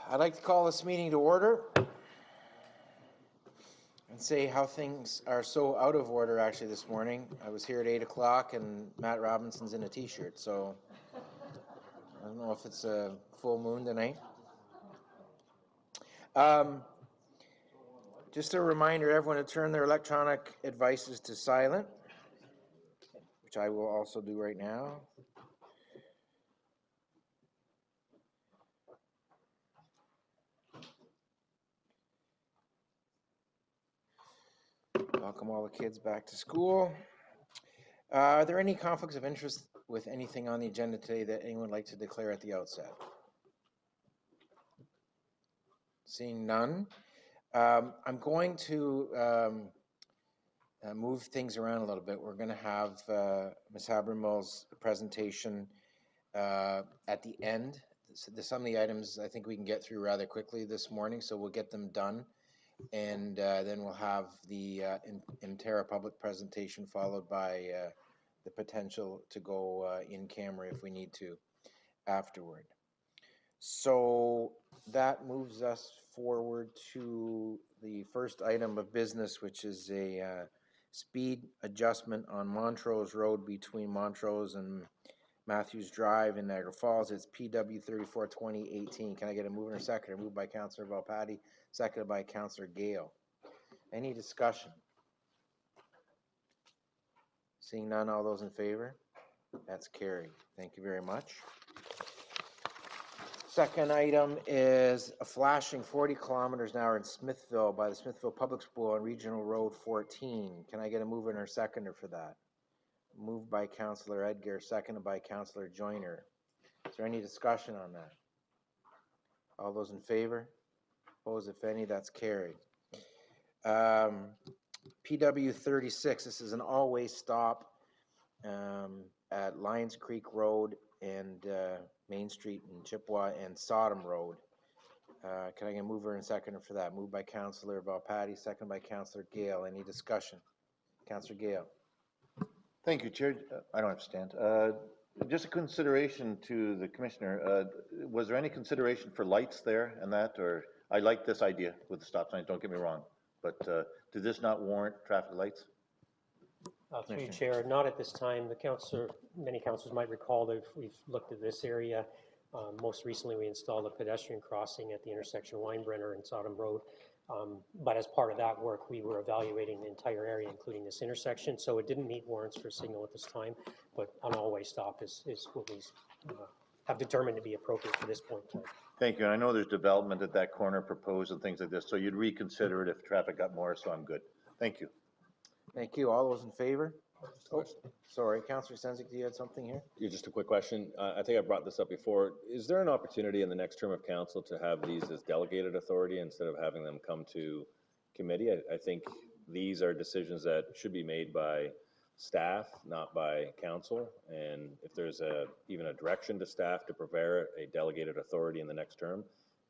I'd like to call this meeting to order and say how things are so out of order actually this morning. I was here at 8 o'clock and Matt Robinson's in a t-shirt, so I don't know if it's a full moon tonight. Just a reminder, everyone to turn their electronic devices to silent, which I will also do right now. Welcome all the kids back to school. Are there any conflicts of interest with anything on the agenda today that anyone would like to declare at the outset? Seeing none, I'm going to move things around a little bit. We're going to have Ms. Habermill's presentation at the end. So some of the items I think we can get through rather quickly this morning, so we'll get them done. And then we'll have the Intera public presentation followed by the potential to go in camera if we need to afterward. So that moves us forward to the first item of business, which is a speed adjustment on Montrose Road between Montrose and Matthews Drive in Niagara Falls. It's PW 34 2018. Can I get a mover and a seconder? Moved by Councillor Volpatti, seconded by Councillor Gale. Any discussion? Seeing none, all those in favor? That's carried. Thank you very much. Second item is a flashing 40 kilometers an hour in Smithville by the Smithville Public School on Regional Road 14. Can I get a mover and a seconder for that? Moved by Councillor Edgar, seconded by Councillor Joyner. Is there any discussion on that? All those in favor? Opposed, if any? That's carried. PW 36, this is an all-way stop at Lions Creek Road and Main Street in Chippewa and Sodom Road. Can I get a mover and seconder for that? Moved by Councillor Volpatti, seconded by Councillor Gale. Any discussion? Councillor Gale. Thank you, Chair. I don't have to stand. Just a consideration to the Commissioner. Was there any consideration for lights there and that? Or I like this idea with the stop signs, don't get me wrong. But did this not warrant traffic lights? Through you, Chair, not at this time. The councillor, many councillors might recall that we've looked at this area. Most recently, we installed a pedestrian crossing at the intersection of Weinbrenner and Sodom Road. But as part of that work, we were evaluating the entire area, including this intersection. So it didn't meet warrants for signal at this time, but an all-way stop is what we have determined to be appropriate for this point in time. Thank you. And I know there's development at that corner proposed and things like this, so you'd reconsider it if traffic got more, so I'm good. Thank you. Thank you. All those in favor? Oh, sorry, Councillor Sendzik, do you have something here? Yeah, just a quick question. I think I brought this up before. Is there an opportunity in the next term of council to have these as delegated authority instead of having them come to committee? I think these are decisions that should be made by staff, not by council. And if there's even a direction to staff to prepare a delegated authority in the next term,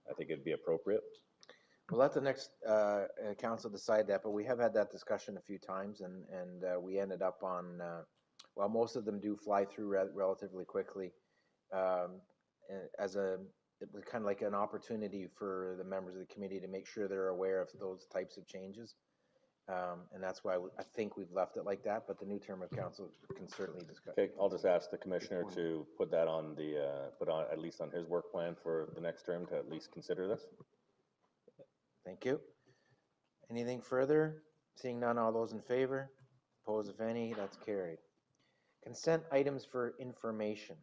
I think it'd be appropriate. We'll let the next council decide that, but we have had that discussion a few times, and we ended up on, well, most of them do fly through relatively quickly. It was kind of like an opportunity for the members of the committee to make sure they're aware of those types of changes. And that's why I think we've left it like that, but the new term of council can certainly discuss. Okay, I'll just ask the commissioner to put that on the, at least on his work plan for the next term to at least consider this. Thank you. Anything further? Seeing none, all those in favor? Opposed, if any? That's carried. Consent items for information.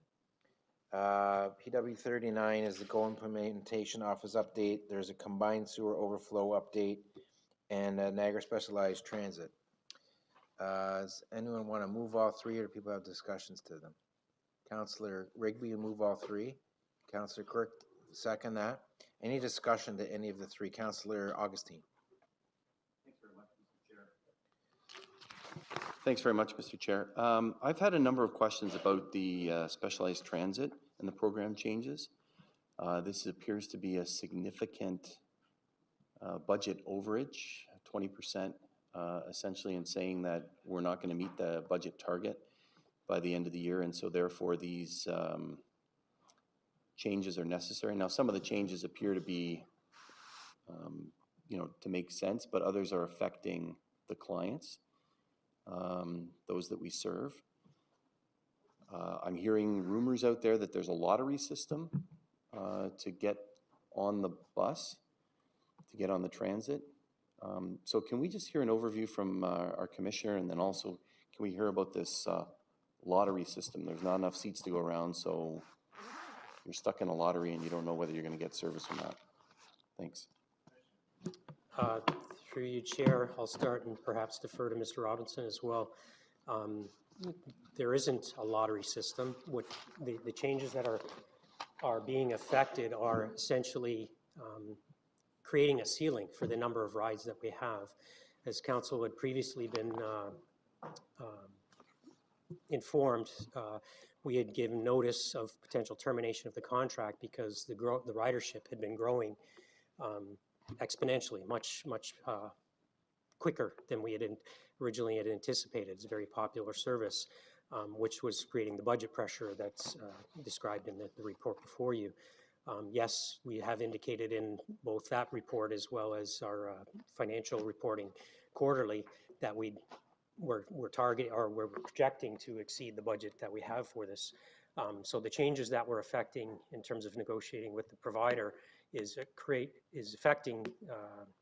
PW 39 is the GO Implementation Office update. There's a combined sewer overflow update and Niagara Specialized Transit. Does anyone want to move all three, or do people have discussions to them? Councillor Rigby, you move all three. Councillor Quirk, second that. Any discussion to any of the three? Councillor Augustine. Thanks very much, Mr. Chair. I've had a number of questions about the specialized transit and the program changes. This appears to be a significant budget overage, 20% essentially, in saying that we're not going to meet the budget target by the end of the year, and so therefore these changes are necessary. Now, some of the changes appear to be, you know, to make sense, but others are affecting the clients, those that we serve. I'm hearing rumors out there that there's a lottery system to get on the bus, to get on the transit. So can we just hear an overview from our commissioner, and then also can we hear about this lottery system? There's not enough seats to go around, so you're stuck in a lottery and you don't know whether you're going to get service or not. Thanks. Through you, Chair, I'll start and perhaps defer to Mr. Robinson as well. There isn't a lottery system. What the changes that are being affected are essentially creating a ceiling for the number of rides that we have. As council had previously been informed, we had given notice of potential termination of the contract because the ridership had been growing exponentially, much quicker than we had originally had anticipated. It's a very popular service, which was creating the budget pressure that's described in the report before you. Yes, we have indicated in both that report as well as our financial reporting quarterly that we're targeting, or we're projecting to exceed the budget that we have for this. So the changes that we're affecting in terms of negotiating with the provider is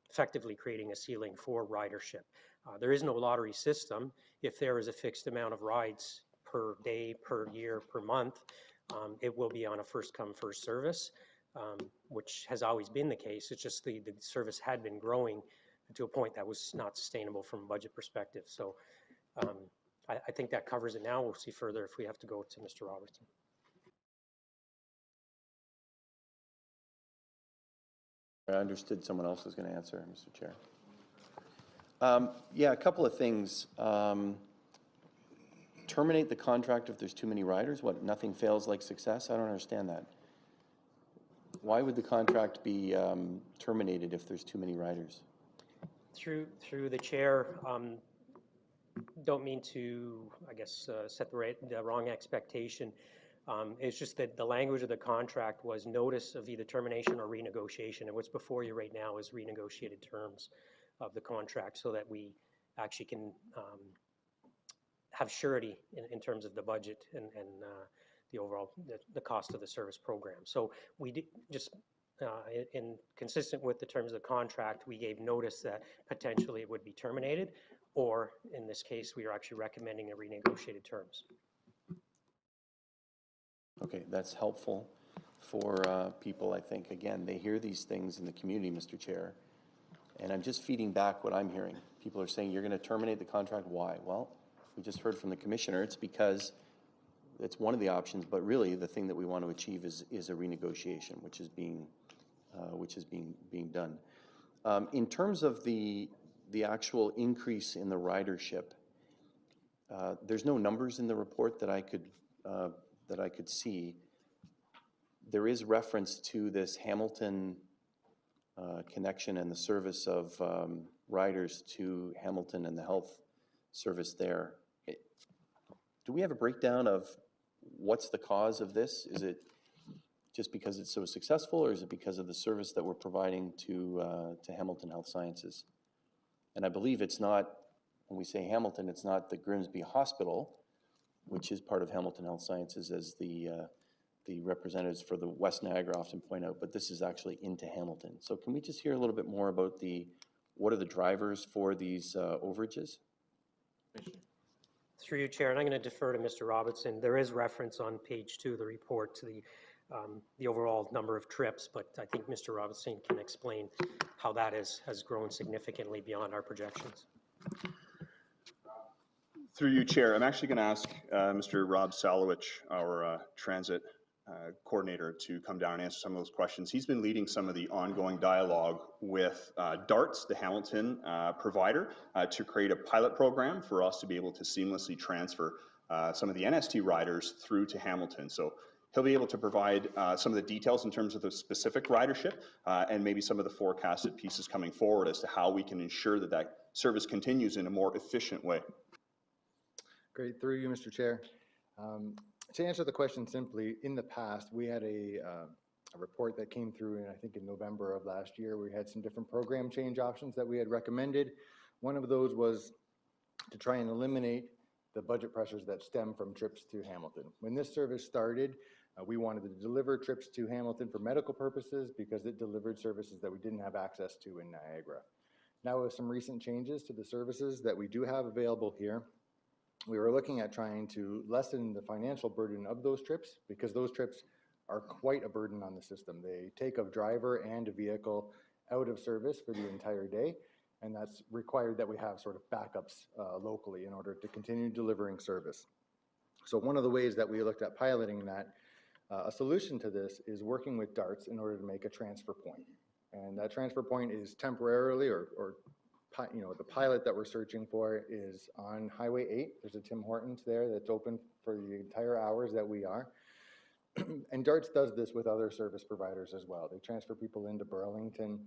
effectively creating a ceiling for ridership. There is no lottery system. If there is a fixed amount of rides per day, per year, per month, it will be on a first come, first service, which has always been the case. It's just the service had been growing to a point that was not sustainable from a budget perspective. So I think that covers it now. We'll see further if we have to go to Mr. Robertson. I understood someone else was going to answer, Mr. Chair. Yeah, a couple of things. Terminate the contract if there's too many riders? What, nothing fails like success? I don't understand that. Why would the contract be terminated if there's too many riders? Through the chair, don't mean to, I guess, set the wrong expectation. It's just that the language of the contract was notice of either termination or renegotiation, and what's before you right now is renegotiated terms of the contract so that we actually can have surety in terms of the budget and the overall the cost of the service program. So we did just in consistent with the terms of the contract, we gave notice that potentially it would be terminated, or in this case, we are actually recommending a renegotiated terms. Okay, that's helpful for people, I think. Again, they hear these things in the community, Mr. Chair, and I'm just feeding back what I'm hearing. People are saying, you're going to terminate the contract. Why? Well, we just heard from the commissioner. It's because it's one of the options, but really the thing that we want to achieve is a renegotiation, which is being done. In terms of the actual increase in the ridership, there's no numbers in the report that I could see. There is reference to this Hamilton connection and the service of riders to Hamilton and the health service there. Do we have a breakdown of what's the cause of this? Is it just because it's so successful, or is it because of the service that we're providing to Hamilton Health Sciences? And I believe it's not, when we say Hamilton, it's not the Grimsby Hospital, which is part of Hamilton Health Sciences, as the representatives for the West Niagara often point out, but this is actually into Hamilton. So can we just hear a little bit more about what are the drivers for these overages? Through you, Chair, and I'm going to defer to Mr. Robertson. There is reference on page 2 of the report to the overall number of trips, but I think Mr. Robertson can explain how that has grown significantly beyond our projections. Through you, Chair, I'm actually going to ask Mr. Rob Salowich, our transit coordinator, to come down and answer some of those questions. He's been leading some of the ongoing dialogue with DARTS, the Hamilton provider, to create a pilot program for us to be able to seamlessly transfer some of the NST riders through to Hamilton. So he'll be able to provide some of the details in terms of the specific ridership and maybe some of the forecasted pieces coming forward as to how we can ensure that that service continues in a more efficient way. Great, through you, Mr. Chair. To answer the question simply, in the past, we had a report that came through, and I think in November of last year, we had some different program change options that we had recommended. One of those was to try and eliminate the budget pressures that stem from trips to Hamilton. When this service started, we wanted to deliver trips to Hamilton for medical purposes because it delivered services that we didn't have access to in Niagara. Now with some recent changes to the services that we do have available here, we were looking at trying to lessen the financial burden of those trips because those trips are quite a burden on the system. They take a driver and a vehicle out of service for the entire day, and that's required that we have sort of backups locally in order to continue delivering service. So one of the ways that we looked at piloting that, a solution to this is working with DARTS in order to make a transfer point. And that transfer point is temporarily, the pilot that we're searching for is on Highway 8. There's a Tim Hortons there that's open for the entire hours that we are. And DARTS does this with other service providers as well. They transfer people into Burlington.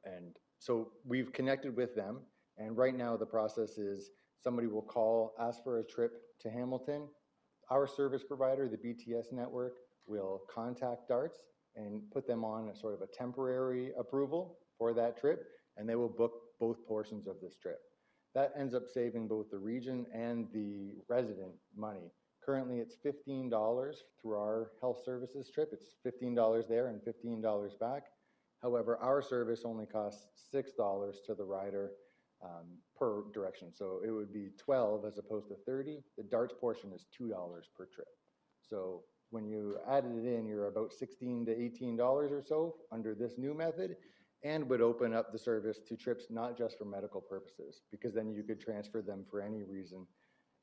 And so we've connected with them. And right now the process is somebody will call, ask for a trip to Hamilton. Our service provider, the BTS network, will contact DARTS and put them on a sort of a temporary approval for that trip, and they will book both portions of this trip. That ends up saving both the region and the resident money. Currently, it's $15 through our health services trip. It's $15 there and $15 back. However, our service only costs $6 to the rider per direction. So it would be 12 as opposed to 30. The DARTS portion is $2 per trip. So when you added it in, you're about $16 to $18 or so under this new method, and would open up the service to trips not just for medical purposes, because then you could transfer them for any reason.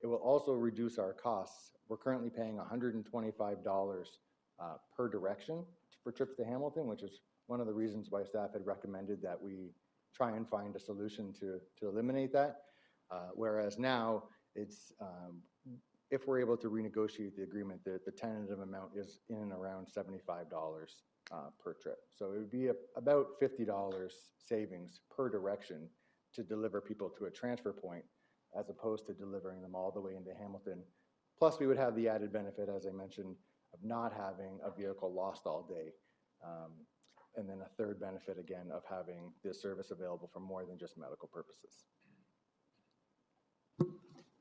It will also reduce our costs. We're currently paying $125 per direction for trips to Hamilton, which is one of the reasons why staff had recommended that we try and find a solution to eliminate that. Whereas now, it's if we're able to renegotiate the agreement, the tentative amount is in and around $75 per trip. So it would be about $50 savings per direction to deliver people to a transfer point, as opposed to delivering them all the way into Hamilton. Plus, we would have the added benefit, as I mentioned, of not having a vehicle lost all day. And then a third benefit, again, of having this service available for more than just medical purposes.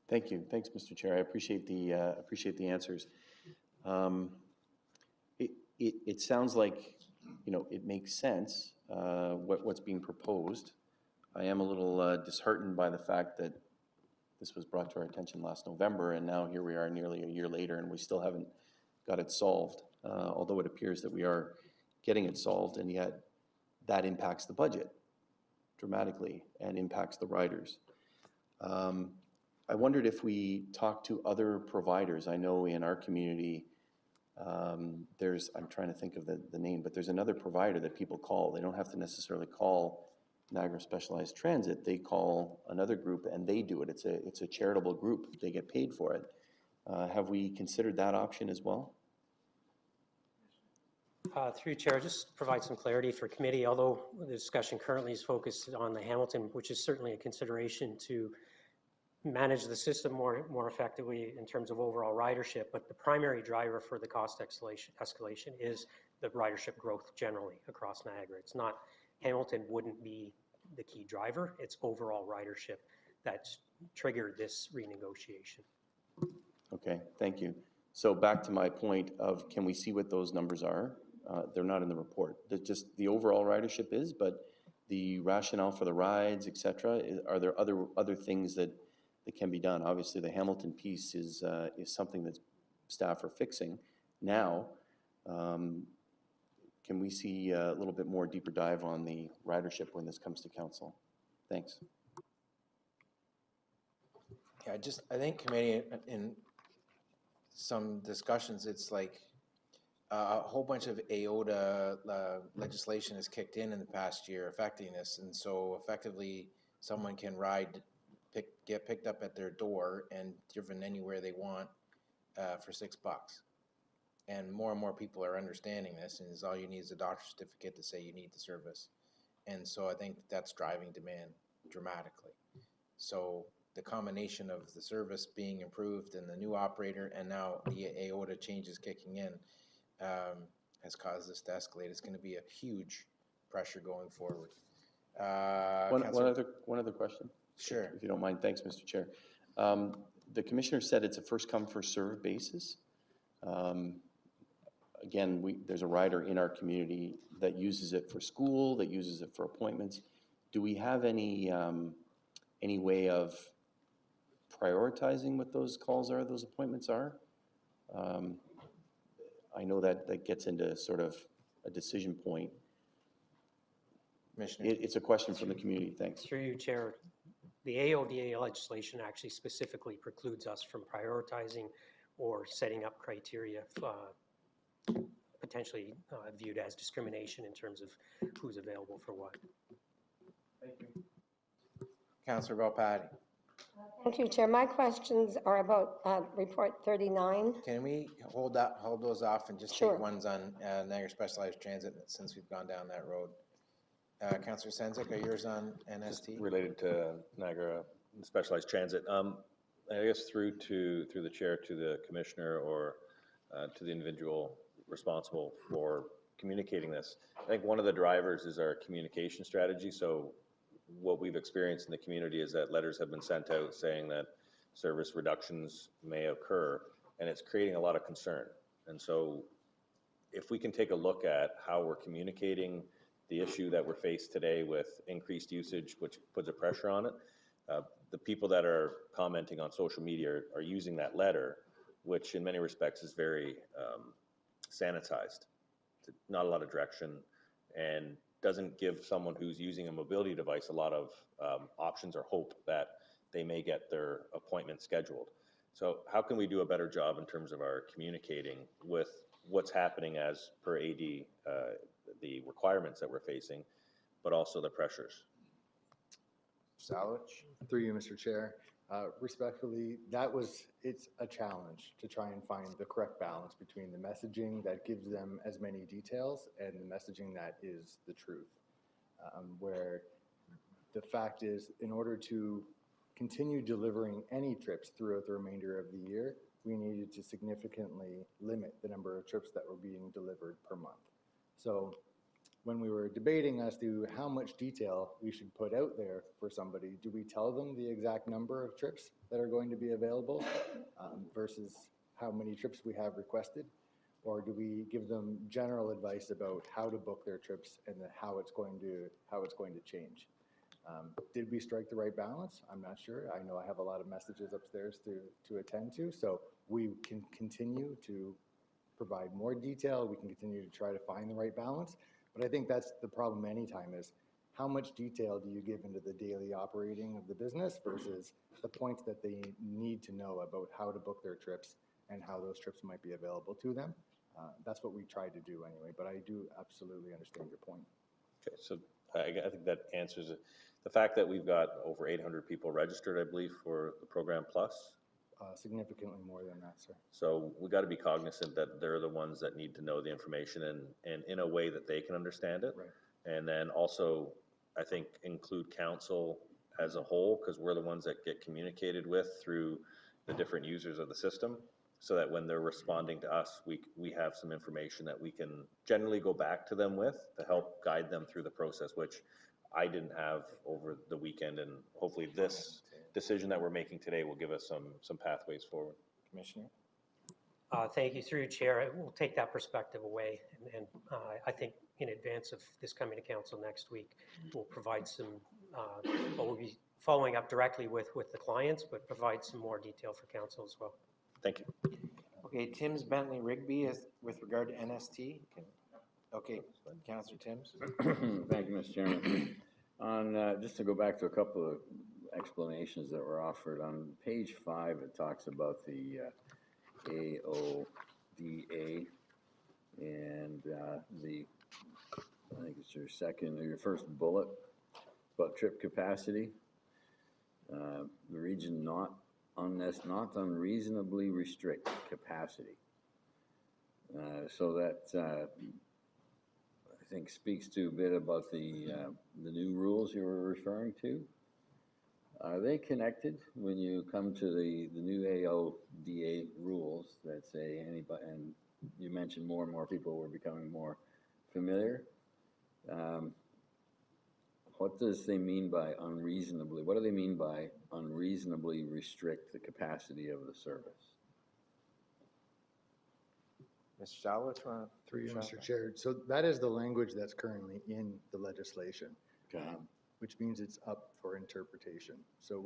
Thank you. Thanks, Mr. Chair. I appreciate the answers. It sounds like, it makes sense, what's being proposed. I am a little disheartened by the fact that this was brought to our attention last November, and now here we are nearly a year later, and we still haven't got it solved, although it appears that we are getting it solved, and yet that impacts the budget dramatically and impacts the riders. I wondered if we talk to other providers. I know in our community, I'm trying to think of the name, but there's another provider that people call. They don't have to necessarily call Niagara Specialized Transit. They call another group and they do it. It's a charitable group. They get paid for it. Have we considered that option as well? Through Chair, just provide some clarity for committee. Although the discussion currently is focused on the Hamilton, which is certainly a consideration to manage the system more effectively in terms of overall ridership, but the primary driver for the cost escalation is the ridership growth generally across Niagara. It's not, Hamilton wouldn't be the key driver, it's overall ridership that's triggered this renegotiation. Okay, thank you. So back to my point of, can we see what those numbers are? They're not in the report. Just the overall ridership is, but the rationale for the rides, et cetera, are there other things that can be done? Obviously, the Hamilton piece is something that staff are fixing now. Can we see a little bit more deeper dive on the ridership when this comes to council? Thanks. Yeah, I think committee in some discussions, it's like a whole bunch of AOTA legislation has kicked in the past year affecting this, and so effectively someone can get picked up at their door and driven anywhere they want for $6. And more people are understanding this, and all you need is a doctor's certificate to say you need the service. And so I think that's driving demand dramatically. So the combination of the service being improved and the new operator and now the AOTA changes kicking in has caused this to escalate. It's going to be a huge pressure going forward. One other question? Sure. If you don't mind. Thanks, Mr. Chair. The commissioner said it's a first come, first served basis. Again, there's a rider in our community that uses it for school, that uses it for appointments. Do we have any way of prioritizing what those calls are, those appointments are? I know that gets into sort of a decision point. Commissioner. It's a question from the community. Thanks. Through you, Chair. The AODA legislation actually specifically precludes us from prioritizing or setting up criteria potentially viewed as discrimination in terms of who's available for what. Thank you. Councillor Volpatti. Thank you, Chair. My questions are about Report 39. Can we hold those off and just Sure. take ones on Niagara Specialized Transit since we've gone down that road? Councillor Sendzik, are yours on NST? Related to Niagara Specialized Transit. I guess through the chair to the commissioner or to the individual responsible for communicating this. I think one of the drivers is our communication strategy. So what we've experienced in the community is that letters have been sent out saying that service reductions may occur, and it's creating a lot of concern. And so if we can take a look at how we're communicating the issue that we're faced today with increased usage, which puts a pressure on it, the people that are commenting on social media are using that letter, which in many respects is very sanitized, not a lot of direction, and doesn't give someone who's using a mobility device a lot of options or hope that they may get their appointment scheduled. So how can we do a better job in terms of our communicating with what's happening as per AD, the requirements that we're facing, but also the pressures? Salwich? Through you, Mr. Chair. Respectfully, it's a challenge to try and find the correct balance between the messaging that gives them as many details and the messaging that is the truth. Where the fact is, in order to continue delivering any trips throughout the remainder of the year, we needed to significantly limit the number of trips that were being delivered per month. So when we were debating as to how much detail we should put out there for somebody, do we tell them the exact number of trips that are going to be available versus how many trips we have requested? Or do we give them general advice about how to book their trips and how it's going to change? Did we strike the right balance? I'm not sure. I know I have a lot of messages upstairs to attend to, so we can continue to provide more detail. We can continue to try to find the right balance. But I think that's the problem anytime is how much detail do you give into the daily operating of the business versus the points that they need to know about how to book their trips and how those trips might be available to them. That's what we tried to do anyway, but I do absolutely understand your point. Okay, so I think that answers it. The fact that we've got over 800 people registered, I believe, for the Program Plus. Significantly more than that, sir. So we got to be cognizant that they're the ones that need to know the information and in a way that they can understand it. Right. And then also, I think, include council as a whole, because we're the ones that get communicated with through the different users of the system, so that when they're responding to us, we have some information that we can generally go back to them with to help guide them through the process, which I didn't have over the weekend, and hopefully this decision that we're making today will give us some pathways forward. Commissioner? Thank you. Through you, Chair. We'll take that perspective away. And I think in advance of this coming to council next week, we'll provide some, we'll be following up directly with the clients, but provide some more detail for council as well. Thank you. Okay, Tim's Bentley Rigby is with regard to NST. Okay, Councillor Timms. Thank you, Mr. Chairman. Just to go back to a couple of explanations that were offered on page 5, it talks about the AODA and I think it's your first bullet about trip capacity. The region not unreasonably restrict capacity. So that I think speaks to a bit about the new rules you were referring to. are they connected when you come to the new AODA rules that say anybody, and you mentioned more and more people were becoming more familiar? What does they mean by unreasonably? What do they mean by unreasonably restrict the capacity of the service? Mr. Salowitz, want to? Through you, Mr. Chair. So that is the language that's currently in the legislation, Okay. Which means it's up for interpretation. So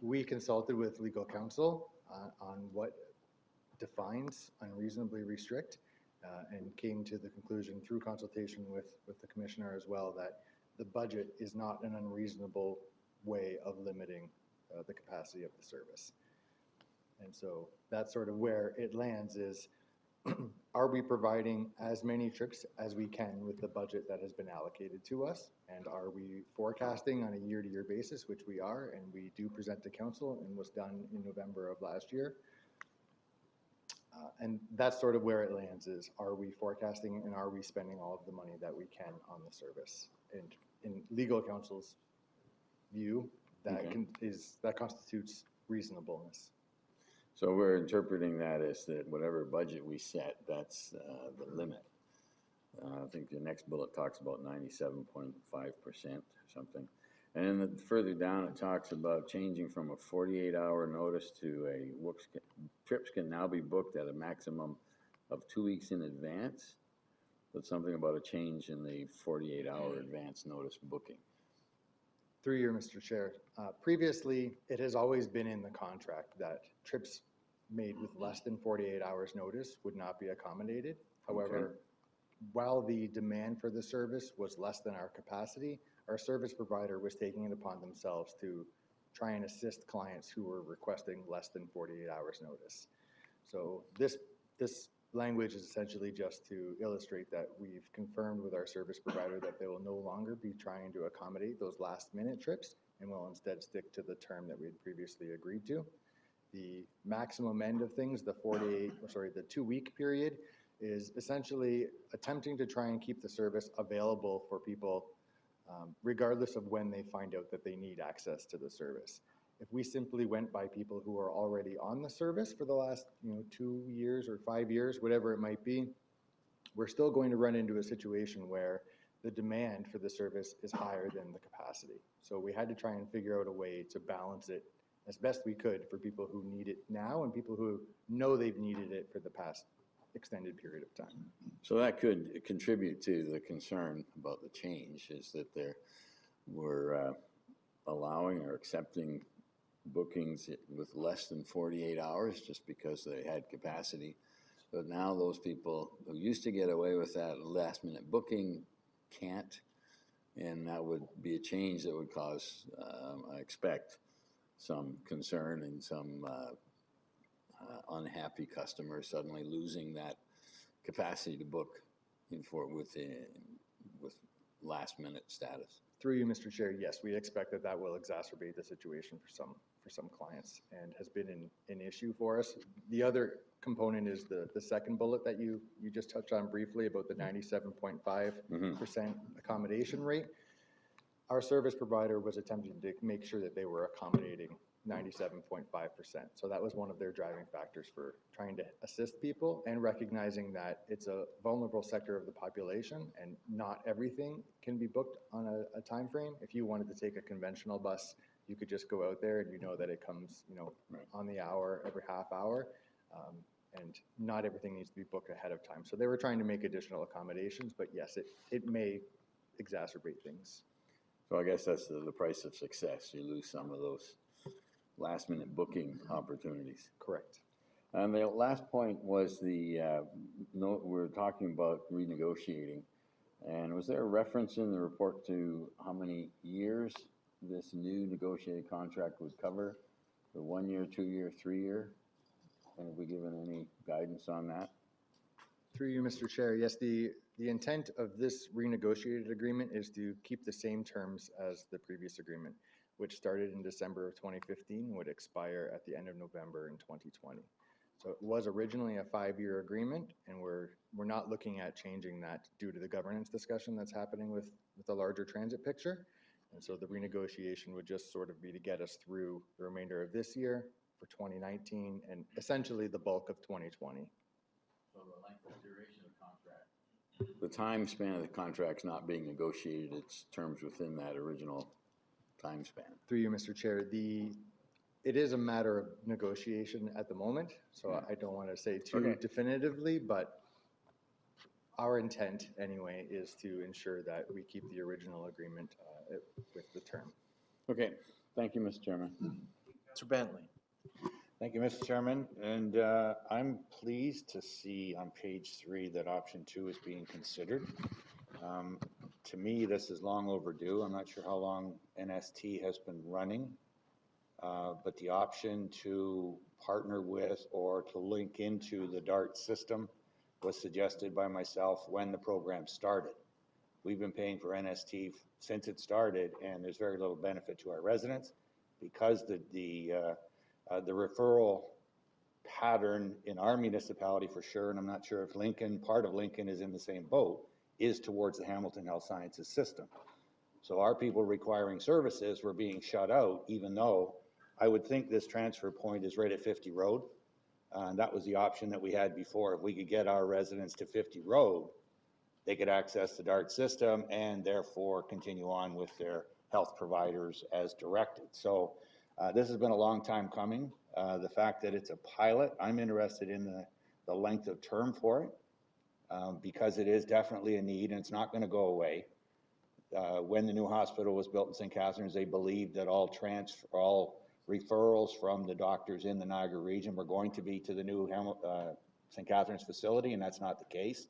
we consulted with legal counsel on what defines unreasonably restrict, and came to the conclusion through consultation with the commissioner as well that the budget is not an unreasonable way of limiting the capacity of the service. And so that's sort of where it lands is, are we providing as many trips as we can with the budget that has been allocated to us? And are we forecasting on a year-to-year basis, which we are, and we do present to council and was done in November of last year. And that's sort of where it lands is, are we forecasting and are we spending all of the money that we can on the service? And in legal counsel's view, that Okay. that constitutes reasonableness. So we're interpreting that as that whatever budget we set, that's the limit. I think the next bullet talks about 97.5% or something. And then further down, it talks about changing from a 48-hour notice to trips can now be booked at a maximum of 2 weeks in advance. But something about a change in the 48-hour advance notice booking. Through you, Mr. Chair. Previously, it has always been in the contract that trips made with less than 48 hours notice would not be accommodated. However, while the demand for the service was less than our capacity, our service provider was taking it upon themselves to try and assist clients who were requesting less than 48 hours notice. So this language is essentially just to illustrate that we've confirmed with our service provider that they will no longer be trying to accommodate those last minute trips and will instead stick to the term that we had previously agreed to. The maximum end of things, the 2-week period, is essentially attempting to try and keep the service available for people regardless of when they find out that they need access to the service. If we simply went by people who are already on the service for the last 2 years or 5 years, whatever it might be, we're still going to run into a situation where the demand for the service is higher than the capacity. So we had to try and figure out a way to balance it as best we could for people who need it now and people who know they've needed it for the past extended period of time. So that could contribute to the concern about the change, is that we're allowing or accepting bookings with less than 48 hours just because they had capacity. But now those people who used to get away with that last minute booking can't. And that would be a change that would cause, I expect, some concern and some unhappy customers suddenly losing that capacity to book with last minute status. Through you, Mr. Chair, yes, we expect that will exacerbate the situation for some clients and has been an issue for us. The other component is the second bullet that you just touched on briefly about the 97.5% accommodation rate. Our service provider was attempting to make sure that they were accommodating 97.5%. So that was one of their driving factors for trying to assist people and recognizing that it's a vulnerable sector of the population and not everything can be booked on a time frame. If you wanted to take a conventional bus, you could just go out there and you know that it comes, on the hour, every half hour. And not everything needs to be booked ahead of time. So they were trying to make additional accommodations, but yes, it may exacerbate things. So I guess that's the price of success. You lose some of those last minute booking opportunities. Correct. And the last point was we're talking about renegotiating. And was there a reference in the report to how many years this new negotiated contract would cover? The 1 year, 2 year, 3 year? And have we given any guidance on that? Through you, Mr. Chair, yes, the intent of this renegotiated agreement is to keep the same terms as the previous agreement, which started in December of 2015, would expire at the end of November in 2020. So it was originally a 5-year agreement, and we're not looking at changing that due to the governance discussion that's happening with the larger transit picture. And so the renegotiation would just sort of be to get us through the remainder of this year for 2019 and essentially the bulk of 2020. So the length of duration of the contract? The time span of the contract's not being negotiated, it's terms within that original time span. Through you, Mr. Chair, it is a matter of negotiation at the moment, so I don't want to say too definitively, but our intent anyway is to ensure that we keep the original agreement with the term. Okay, thank you, Mr. Chairman. Mr. Bentley. Thank you, Mr. Chairman. And I'm pleased to see on page 3 that option 2 is being considered. To me, this is long overdue. I'm not sure how long NST has been running, but the option to partner with or to link into the DART system was suggested by myself when the program started. We've been paying for NST since it started, and there's very little benefit to our residents because the referral pattern in our municipality for sure, and I'm not sure if Lincoln, part of Lincoln is in the same boat, is towards the Hamilton Health Sciences system. So our people requiring services were being shut out, even though I would think this transfer point is right at 50 Road. And that was the option that we had before. If we could get our residents to 50 Road, they could access the DART system and therefore continue on with their health providers as directed. So this has been a long time coming. The fact that it's a pilot, I'm interested in the length of term for it because it is definitely a need and it's not going to go away. When the new hospital was built in St. Catharines, they believed that all referrals from the doctors in the Niagara region were going to be to the new St. Catharines facility, and that's not the case.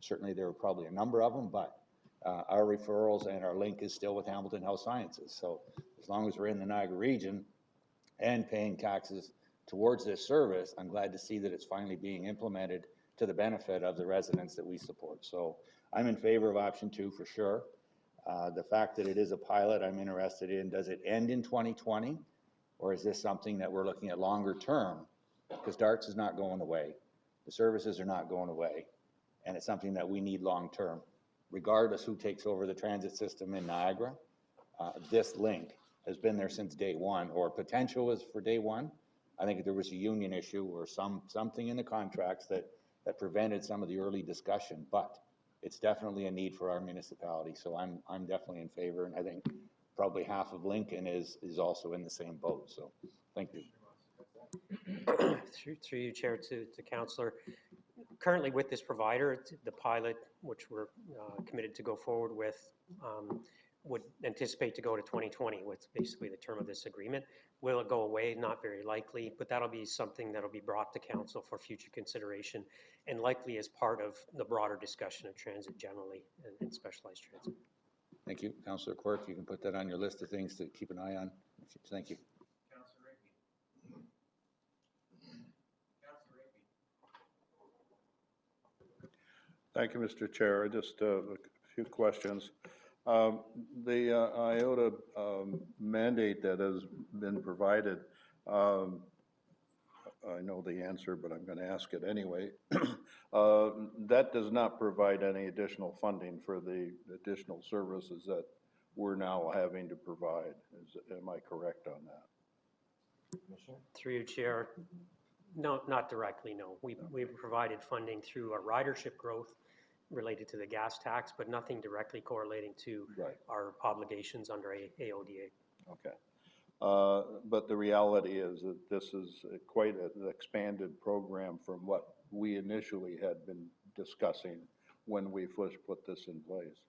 Certainly there were probably a number of them, but our referrals and our link is still with Hamilton Health Sciences. So as long as we're in the Niagara region and paying taxes towards this service, I'm glad to see that it's finally being implemented to the benefit of the residents that we support. So I'm in favor of option 2 for sure. The fact that it is a pilot, I'm interested in, does it end in 2020? Or is this something that we're looking at longer term? Because DARTS is not going away. The services are not going away. And it's something that we need long term. Regardless who takes over the transit system in Niagara, this link has been there since day one, or potential was for day one. I think there was a union issue or something in the contracts that prevented some of the early discussion, but it's definitely a need for our municipality. So I'm definitely in favor, and I think probably half of Lincoln is also in the same boat. So thank you. Through you, Chair, to Councillor. Currently with this provider, the pilot, which we're committed to go forward with, would anticipate to go to 2020 with basically the term of this agreement. Will it go away? Not very likely, but that'll be something that'll be brought to council for future consideration and likely as part of the broader discussion of transit generally and specialized transit. Thank you. Councillor Quirk, you can put that on your list of things to keep an eye on. Thank you. Thank you, Mr. Chair. Just a few questions. The IOTA mandate that has been provided, I know the answer, but I'm going to ask it anyway. That does not provide any additional funding for the additional services that we're now having to provide. Am I correct on that? Through you, Chair. No, not directly, no. We've provided funding through our ridership growth related to the gas tax, but nothing directly correlating to our obligations under AODA. Okay. But the reality is that this is quite an expanded program from what we initially had been discussing when we first put this in place.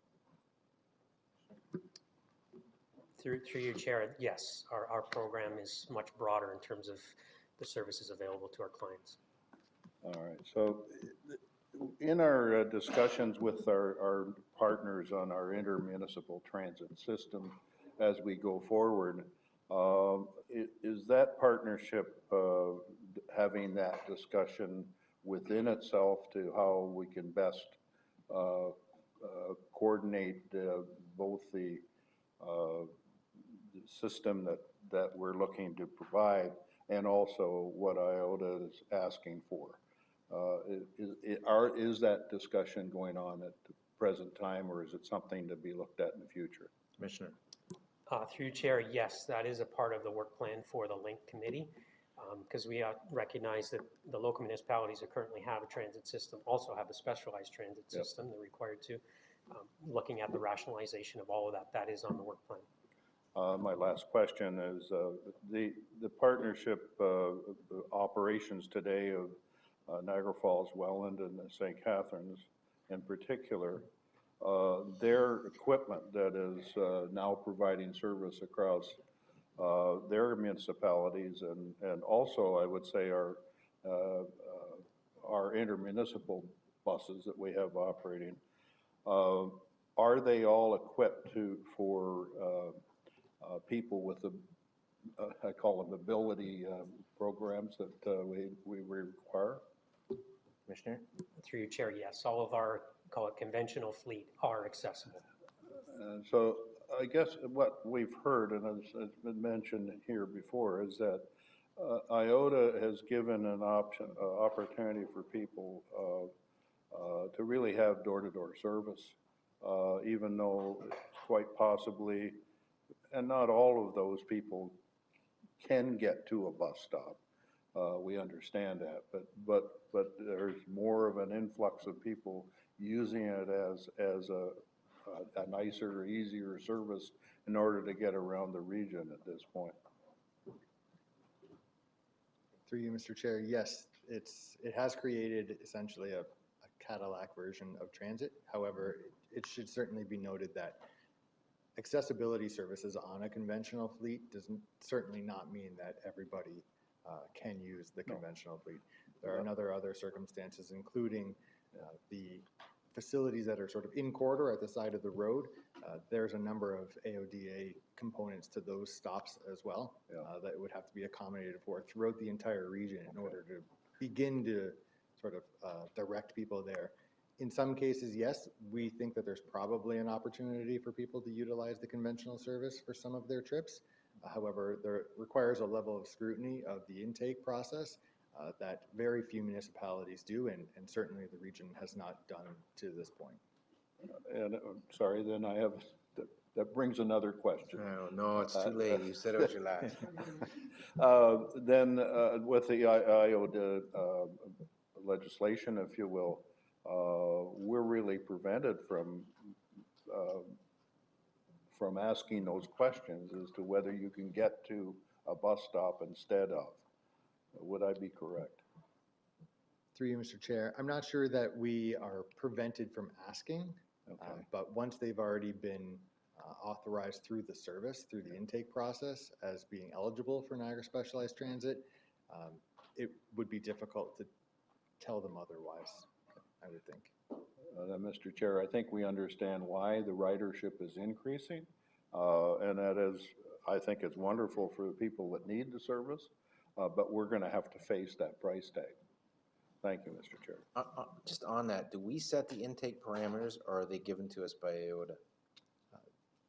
Through you, Chair, yes, our program is much broader in terms of the services available to our clients. All right. So in our discussions with our partners on our intermunicipal transit system as we go forward, is that partnership having that discussion within itself to how we can best coordinate both the system that we're looking to provide and also what IOTA is asking for? Is that discussion going on at the present time, or is it something to be looked at in the future? Commissioner. Through you, Chair, yes, that is a part of the work plan for the Link Committee, because we recognize that the local municipalities that currently have a transit system also have a specialized transit system. They're required to. Looking at the rationalization of all of that, that is on the work plan. My last question is, the partnership operations today of Niagara Falls, Welland, and St. Catharines in particular, their equipment that is now providing service across their municipalities, and also I would say our intermunicipal buses that we have operating, are they all equipped for people with the, I call them ability programs that we require? Commissioner? Through you, Chair, yes, all of our, call it conventional fleet, are accessible. So I guess what we've heard, and has been mentioned here before, is that IOTA has given an opportunity for people to really have door-to-door service, even though quite possibly, and not all of those people can get to a bus stop. We understand that, but there's more of an influx of people using it as a nicer, easier service in order to get around the region at this point. Through you, Mr. Chair, yes, it has created essentially a Cadillac version of transit. However, it should certainly be noted that accessibility services on a conventional fleet does certainly not mean that everybody can use the conventional fleet. There are other circumstances, including the facilities that are sort of in corridor at the side of the road. There's a number of AODA components to those stops as well that would have to be accommodated for throughout the entire region in order to begin to sort of direct people there. In some cases, yes, we think that there's probably an opportunity for people to utilize the conventional service for some of their trips. However, there requires a level of scrutiny of the intake process that very few municipalities do, and certainly the region has not done to this point. And sorry, then I have, that brings another question. No, it's too late. You said it was your last. Then with the IOTA legislation, if you will, we're really prevented from asking those questions as to whether you can get to a bus stop instead of. Would I be correct? Through you, Mr. Chair, I'm not sure that we are prevented from asking, but once they've already been authorized through the service, through the intake process as being eligible for Niagara Specialized Transit, it would be difficult to tell them otherwise, I would think. Mr. Chair, I think we understand why the ridership is increasing, and that is, I think it's wonderful for the people that need the service, but we're going to have to face that price tag. Thank you, Mr. Chair. Just on that, do we set the intake parameters, or are they given to us by IOTA?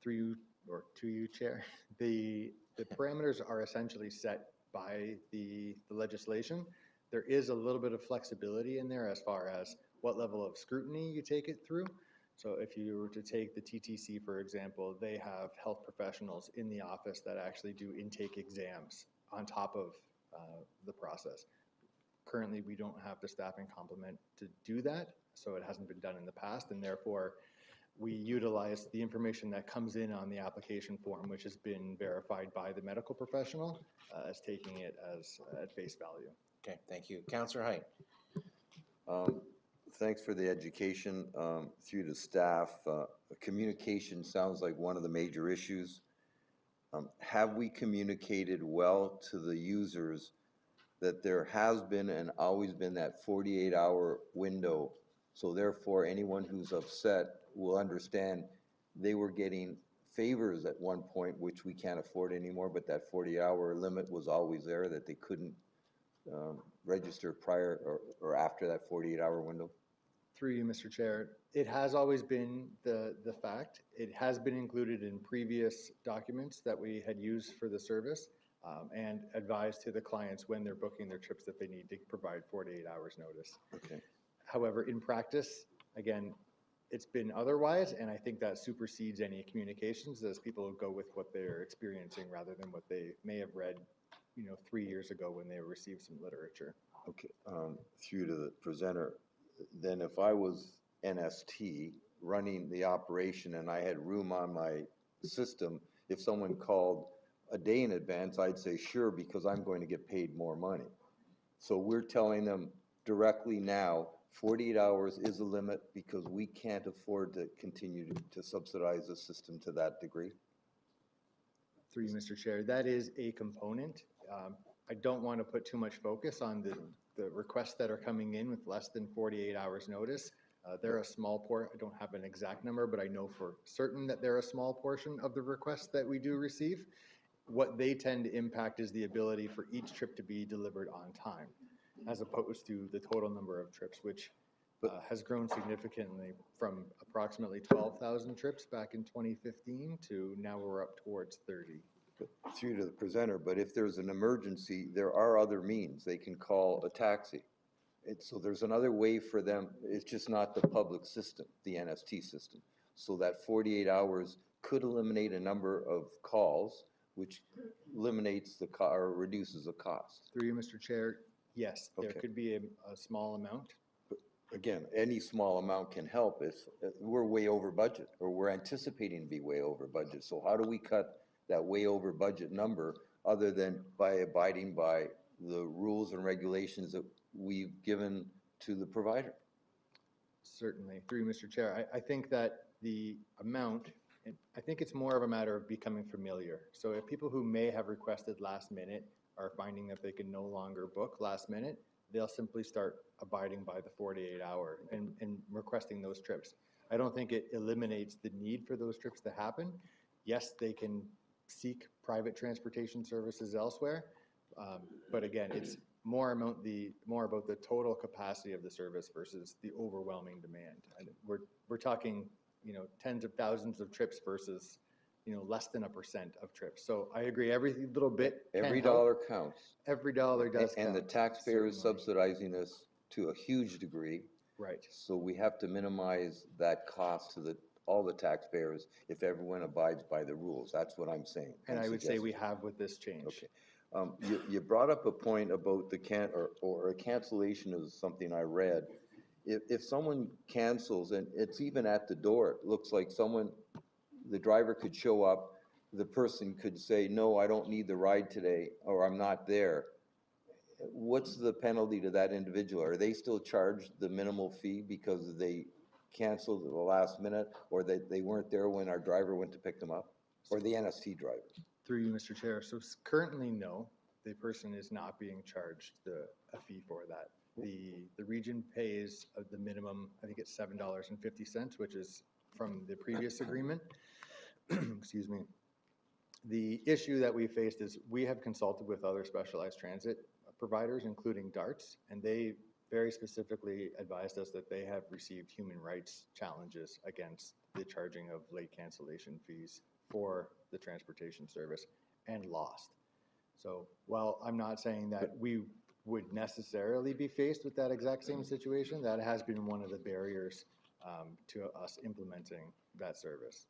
Through you, or to you, Chair, the parameters are essentially set by the legislation. There is a little bit of flexibility in there as far as what level of scrutiny you take it through. So if you were to take the TTC, for example, they have health professionals in the office that actually do intake exams on top of the process. Currently, we don't have the staffing complement to do that, so it hasn't been done in the past, and therefore we utilize the information that comes in on the application form, which has been verified by the medical professional, as taking it as at face value. Okay, thank you. Councillor Height. Thanks for the education through the staff. Communication sounds like one of the major issues. Have we communicated well to the users that there has been and always been that 48-hour window? So therefore, anyone who's upset will understand they were getting favors at one point, which we can't afford anymore, but that 40-hour limit was always there, that they couldn't register prior or after that 48-hour window? Through you, Mr. Chair, it has always been the fact. It has been included in previous documents that we had used for the service, and advised to the clients when they're booking their trips that they need to provide 48 hours notice. Okay. However, in practice, again, it's been otherwise, and I think that supersedes any communications as people go with what they're experiencing rather than what they may have read, 3 years ago when they received some literature. Okay, through to the presenter, then if I was NST running the operation and I had room on my system, if someone called a day in advance, I'd say sure, because I'm going to get paid more money. So we're telling them directly now, 48 hours is a limit because we can't afford to continue to subsidize the system to that degree. Through you, Mr. Chair, that is a component. I don't want to put too much focus on the requests that are coming in with less than 48 hours notice. They're a small I don't have an exact number, but I know for certain that they're a small portion of the requests that we do receive. What they tend to impact is the ability for each trip to be delivered on time, as opposed to the total number of trips, which has grown significantly from approximately 12,000 trips back in 2015 to now we're up towards 30. Through to the presenter, but if there's an emergency, there are other means. They can call a taxi. So there's another way for them. It's just not the public system, the NST system. So that 48 hours could eliminate a number of calls, which eliminates the or reduces the cost. Through you, Mr. Chair, yes, there Okay. could be a small amount. Again, any small amount can help if we're way over budget, or we're anticipating to be way over budget. So how do we cut that way over budget number other than by abiding by the rules and regulations that we've given to the provider? Certainly. Through you, Mr. Chair, I think that the amount, I think it's more of a matter of becoming familiar. So if people who may have requested last minute are finding that they can no longer book last minute, they'll simply start abiding by the 48-hour and requesting those trips. I don't think it eliminates the need for those trips to happen. Yes, they can seek private transportation services elsewhere, but again, it's more about the total capacity of the service versus the overwhelming demand. And we're talking, tens of thousands of trips versus, less than 1% of trips. So I agree, every little bit can Every help. dollar counts. Every dollar does count. And the taxpayer is certainly. subsidizing this to a huge degree. Right. So we have to minimize that cost to all the taxpayers if everyone abides by the rules. That's what I'm saying. And I'm I would say we suggesting. have with this change. Okay. You brought up a point about the or a cancellation is something I read. If someone cancels and it's even at the door, it looks like the driver could show up, the person could say, no, I don't need the ride today, or I'm not there. What's the penalty to that individual? Are they still charged the minimal fee because they canceled at the last minute, or they weren't there when our driver went to pick them up, or the NST driver? Through you, Mr. Chair. So currently, no, the person is not being charged a fee for that. The region pays the minimum, I think it's $7.50, which is from the previous agreement. Excuse me. The issue that we faced is we have consulted with other specialized transit providers, including DARTS, and they very specifically advised us that they have received human rights challenges against the charging of late cancellation fees for the transportation service and lost. So while I'm not saying that we would necessarily be faced with that exact same situation, that has been one of the barriers to us implementing that service.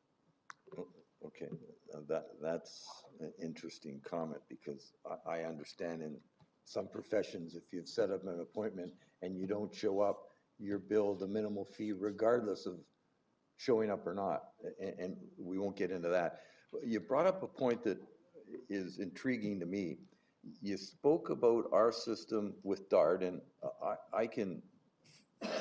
Okay, that's an interesting comment because I understand in some professions, if you've set up an appointment and you don't show up, you're billed a minimal fee regardless of showing up or not, and we won't get into that. You brought up a point that is intriguing to me. You spoke about our system with DART, and I can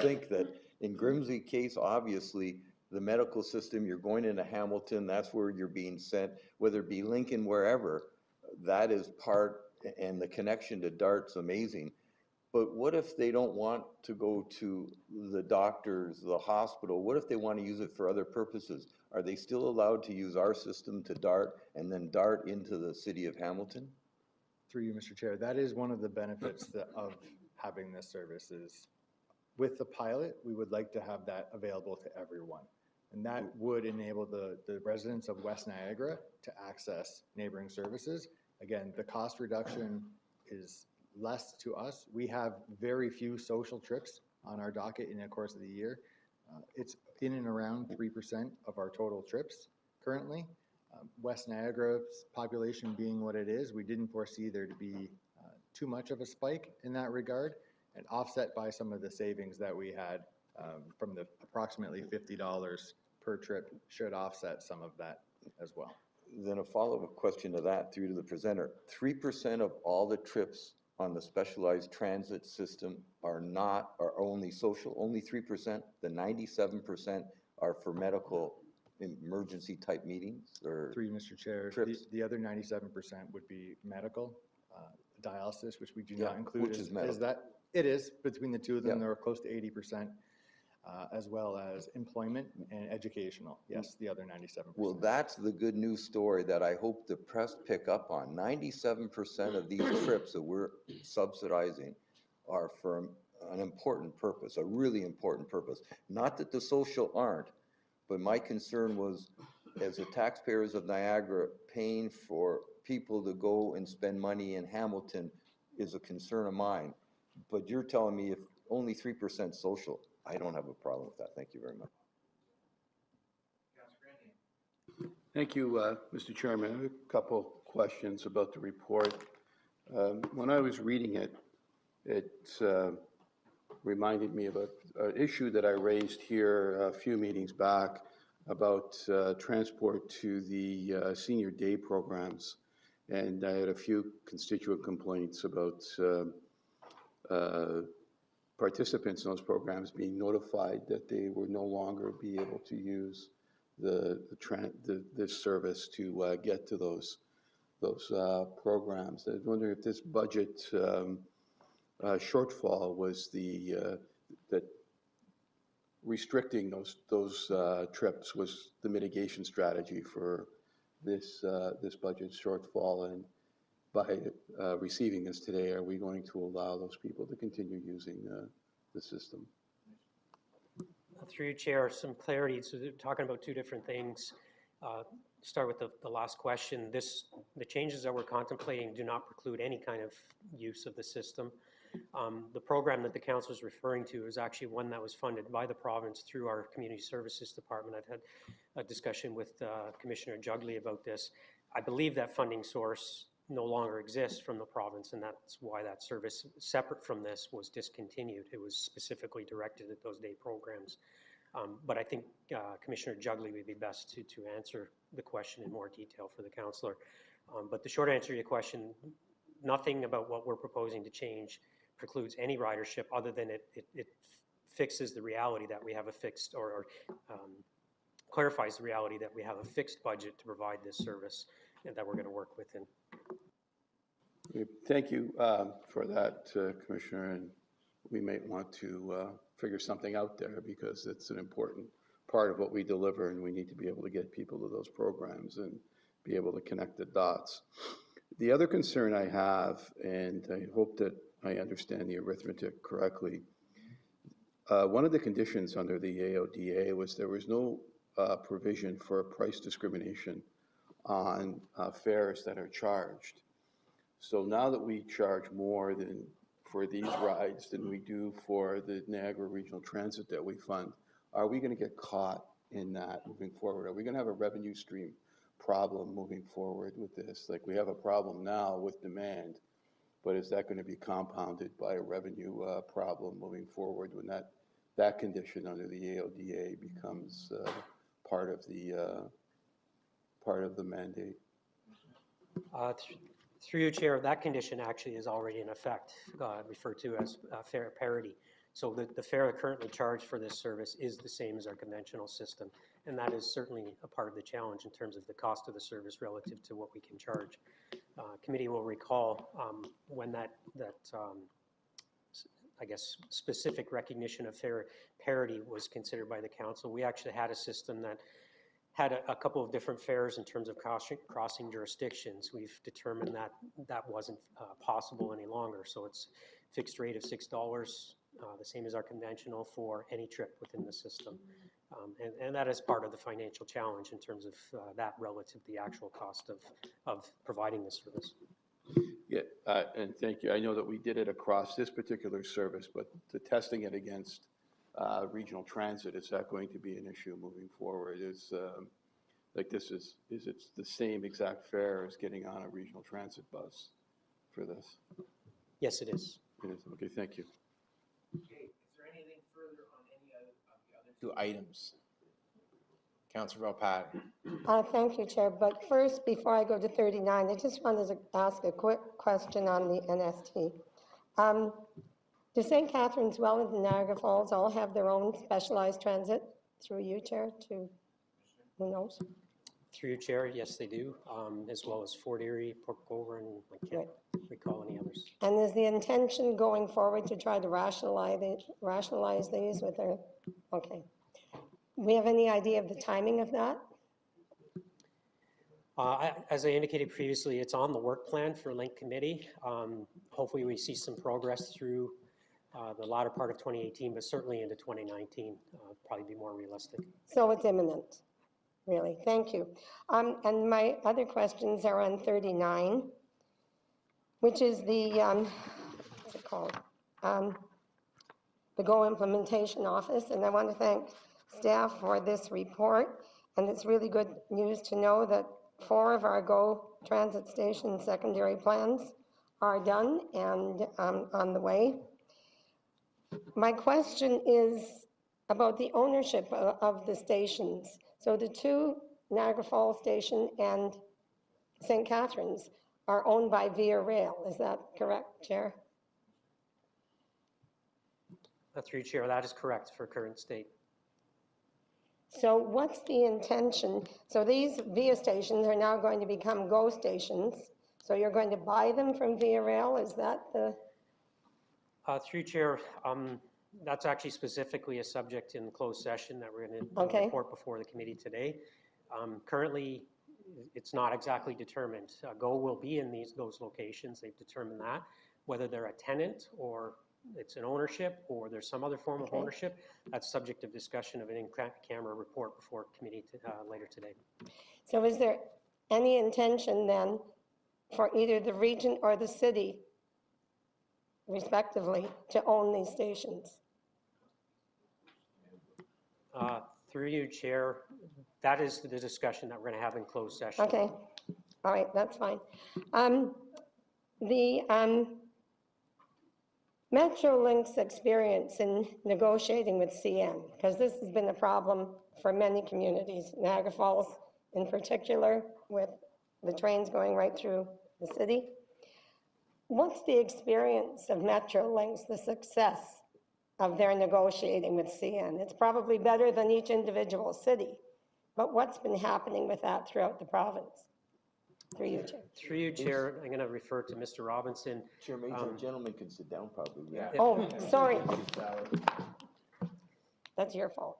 think that in Grimsley case, obviously, the medical system, you're going into Hamilton, that's where you're being sent, whether it be Lincoln, wherever, that is part, and the connection to DART's amazing. But what if they don't want to go to the doctors, the hospital? What if they want to use it for other purposes? Are they still allowed to use our system to DART and then DART into the city of Hamilton? Through you, Mr. Chair, that is one of the benefits of having this service is with the pilot, we would like to have that available to everyone. And that would enable the residents of West Niagara to access neighboring services. Again, the cost reduction is less to us. We have very few social trips on our docket in the course of the year. It's in and around 3% of our total trips currently. West Niagara's population being what it is, we didn't foresee there to be too much of a spike in that regard, and offset by some of the savings that we had from the approximately $50 per trip should offset some of that as well. Then a follow-up question to that through to the presenter. 3% of all the trips on the specialized transit system are only social, only 3%? The 97% are for medical emergency type meetings or? Through you, Mr. Chair, trips? the other 97% would be medical, dialysis, which we do not include. Which is medical. It is, between the two of them, Yeah. they're close to 80%, as well as employment and educational. Yes, the other 97%. Well, that's the good news story that I hope the press pick up on. 97% of these trips that we're subsidizing are for an important purpose, a really important purpose. Not that the social aren't, but my concern was, as the taxpayers of Niagara, paying for people to go and spend money in Hamilton is a concern of mine. But you're telling me if only 3% social, I don't have a problem with that. Thank you very much. Thank you, Mr. Chairman. I have a couple questions about the report. When I was reading it, it reminded me of an issue that I raised here a few meetings back about transport to the senior day programs. And I had a few constituent complaints about participants in those programs being notified that they would no longer be able to use this service to get to those programs. I was wondering if this budget shortfall was that restricting those trips was the mitigation strategy for this budget shortfall, and by receiving this today, are we going to allow those people to continue using the system? Through you, Chair, some clarity. So they're talking about two different things. Start with the last question. The changes that we're contemplating do not preclude any kind of use of the system. The program that the council is referring to is actually one that was funded by the province through our Community Services Department. I've had a discussion with Commissioner Jugley about this. I believe that funding source no longer exists from the province, and that's why that service, separate from this, was discontinued. It was specifically directed at those day programs. But I think Commissioner Jugley would be best to answer the question in more detail for the councillor. But the short answer to your question, nothing about what we're proposing to change precludes any ridership other than it fixes the reality that we have a fixed or clarifies the reality that we have a fixed budget to provide this service and that we're going to work within. Thank you for that, Commissioner, and we may want to figure something out there because it's an important part of what we deliver, and we need to be able to get people to those programs and be able to connect the dots. The other concern I have, and I hope that I understand the arithmetic correctly, one of the conditions under the AODA was there was no provision for price discrimination on fares that are charged. So now that we charge more for these rides than we do for the Niagara Regional Transit that we fund, are we going to get caught in that moving forward? Are we going to have a revenue stream problem moving forward with this? Like, we have a problem now with demand, but is that going to be compounded by a revenue problem moving forward when that condition under the AODA becomes part of the mandate? Through you, Chair, that condition actually is already in effect, referred to as fare parity. So the fare currently charged for this service is the same as our conventional system, and that is certainly a part of the challenge in terms of the cost of the service relative to what we can charge. Committee will recall when that I guess, specific recognition of fare parity was considered by the council. We actually had a system that had a couple of different fares in terms of crossing jurisdictions. We've determined that that wasn't possible any longer. So it's fixed rate of $6, the same as our conventional for any trip within the system. And that is part of the financial challenge in terms of that relative to the actual cost of providing the service. Yeah, and thank you. I know that we did it across this particular service, but the testing it against regional transit, is that going to be an issue moving forward? Is, like this is it the same exact fare as getting on a regional transit bus for this? Yes, it is. It is, okay, thank you. Okay, is there anything further on any of the other two items? Councillor Volpat. Thank you, Chair. But first, before I go to 39, I just wanted to ask a quick question on the NST. Do St. Catharines, Welland, and Niagara Falls all have their own specialized transit through you, Chair, to, who knows? Through you, Chair, yes, they do, as well as Fort Erie, Port Colborne, and I can't recall any others. And is the intention going forward to try to rationalize these with their, okay. We have any idea of the timing of that? As I indicated previously, it's on the work plan for Link Committee. Hopefully we see some progress through the latter part of 2018, but certainly into 2019, probably be more realistic. So it's imminent, really. Thank you. And my other questions are on 39, which is the, what's it called? The GO Implementation Office. And I want to thank staff for this report. And it's really good news to know that 4 of our GO transit station secondary plans are done and on the way. My question is about the ownership of the stations. So the 2, Niagara Falls Station and St. Catharines, are owned by Via Rail. Is that correct, Chair? Through you, Chair, that is correct for current state. So what's the intention? So these Via stations are now going to become GO stations. So you're going to buy them from Via Rail? Is that the... Through you, Chair, that's actually specifically a subject in closed session that we're going to report before the committee today. Currently, it's not exactly determined. GO will be in those locations. They've determined that. Whether they're a tenant or it's an ownership or there's some other form of ownership, that's subject of discussion of an in-camera report before committee later today. So is there any intention then for either the region or the city, respectively, to own these stations? Through you, Chair, that is the discussion that we're going to have in closed session. Okay, all right, that's fine. The Metrolinx experience in negotiating with CN, because this has been a problem for many communities, Niagara Falls in particular, with the trains going right through the city. What's the experience of Metrolinx, the success of their negotiating with CN? It's probably better than each individual city, but what's been happening with that throughout the province? Through you, Chair. Through you, Chair, I'm going to refer to Mr. Robinson. Chair, maybe the gentleman can sit down probably. Yeah. Oh, sorry. That's your fault.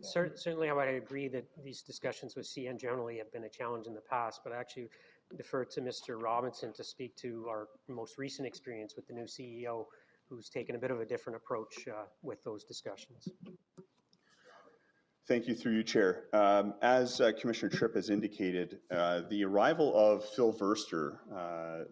Certainly, I would agree that these discussions with CN generally have been a challenge in the past, but I actually defer to Mr. Robinson to speak to our most recent experience with the new CEO, who's taken a bit of a different approach with those discussions. Thank you, through you, Chair. As Commissioner Tripp has indicated, the arrival of Phil Verster,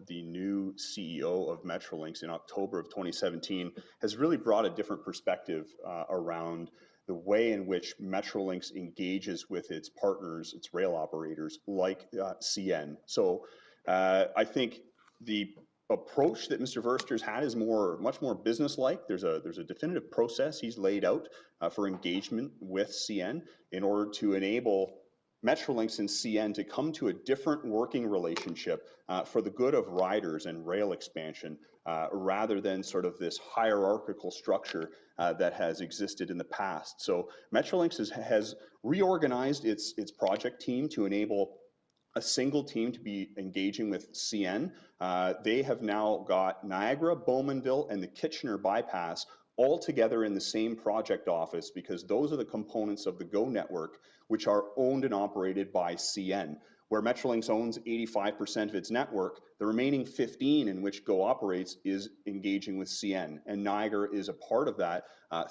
the new CEO of Metrolinx in October of 2017, has really brought a different perspective around the way in which Metrolinx engages with its partners, its rail operators, like CN. So I think the approach that Mr. Verster's had is much more business-like. There's a definitive process he's laid out for engagement with CN in order to enable Metrolinx and CN to come to a different working relationship for the good of riders and rail expansion, rather than sort of this hierarchical structure that has existed in the past. So Metrolinx has reorganized its project team to enable a single team to be engaging with CN. They have now got Niagara, Bowmanville, and the Kitchener bypass all together in the same project office, because those are the components of the GO network which are owned and operated by CN. Where Metrolinx owns 85% of its network, the remaining 15 in which GO operates is engaging with CN, and Niagara is a part of that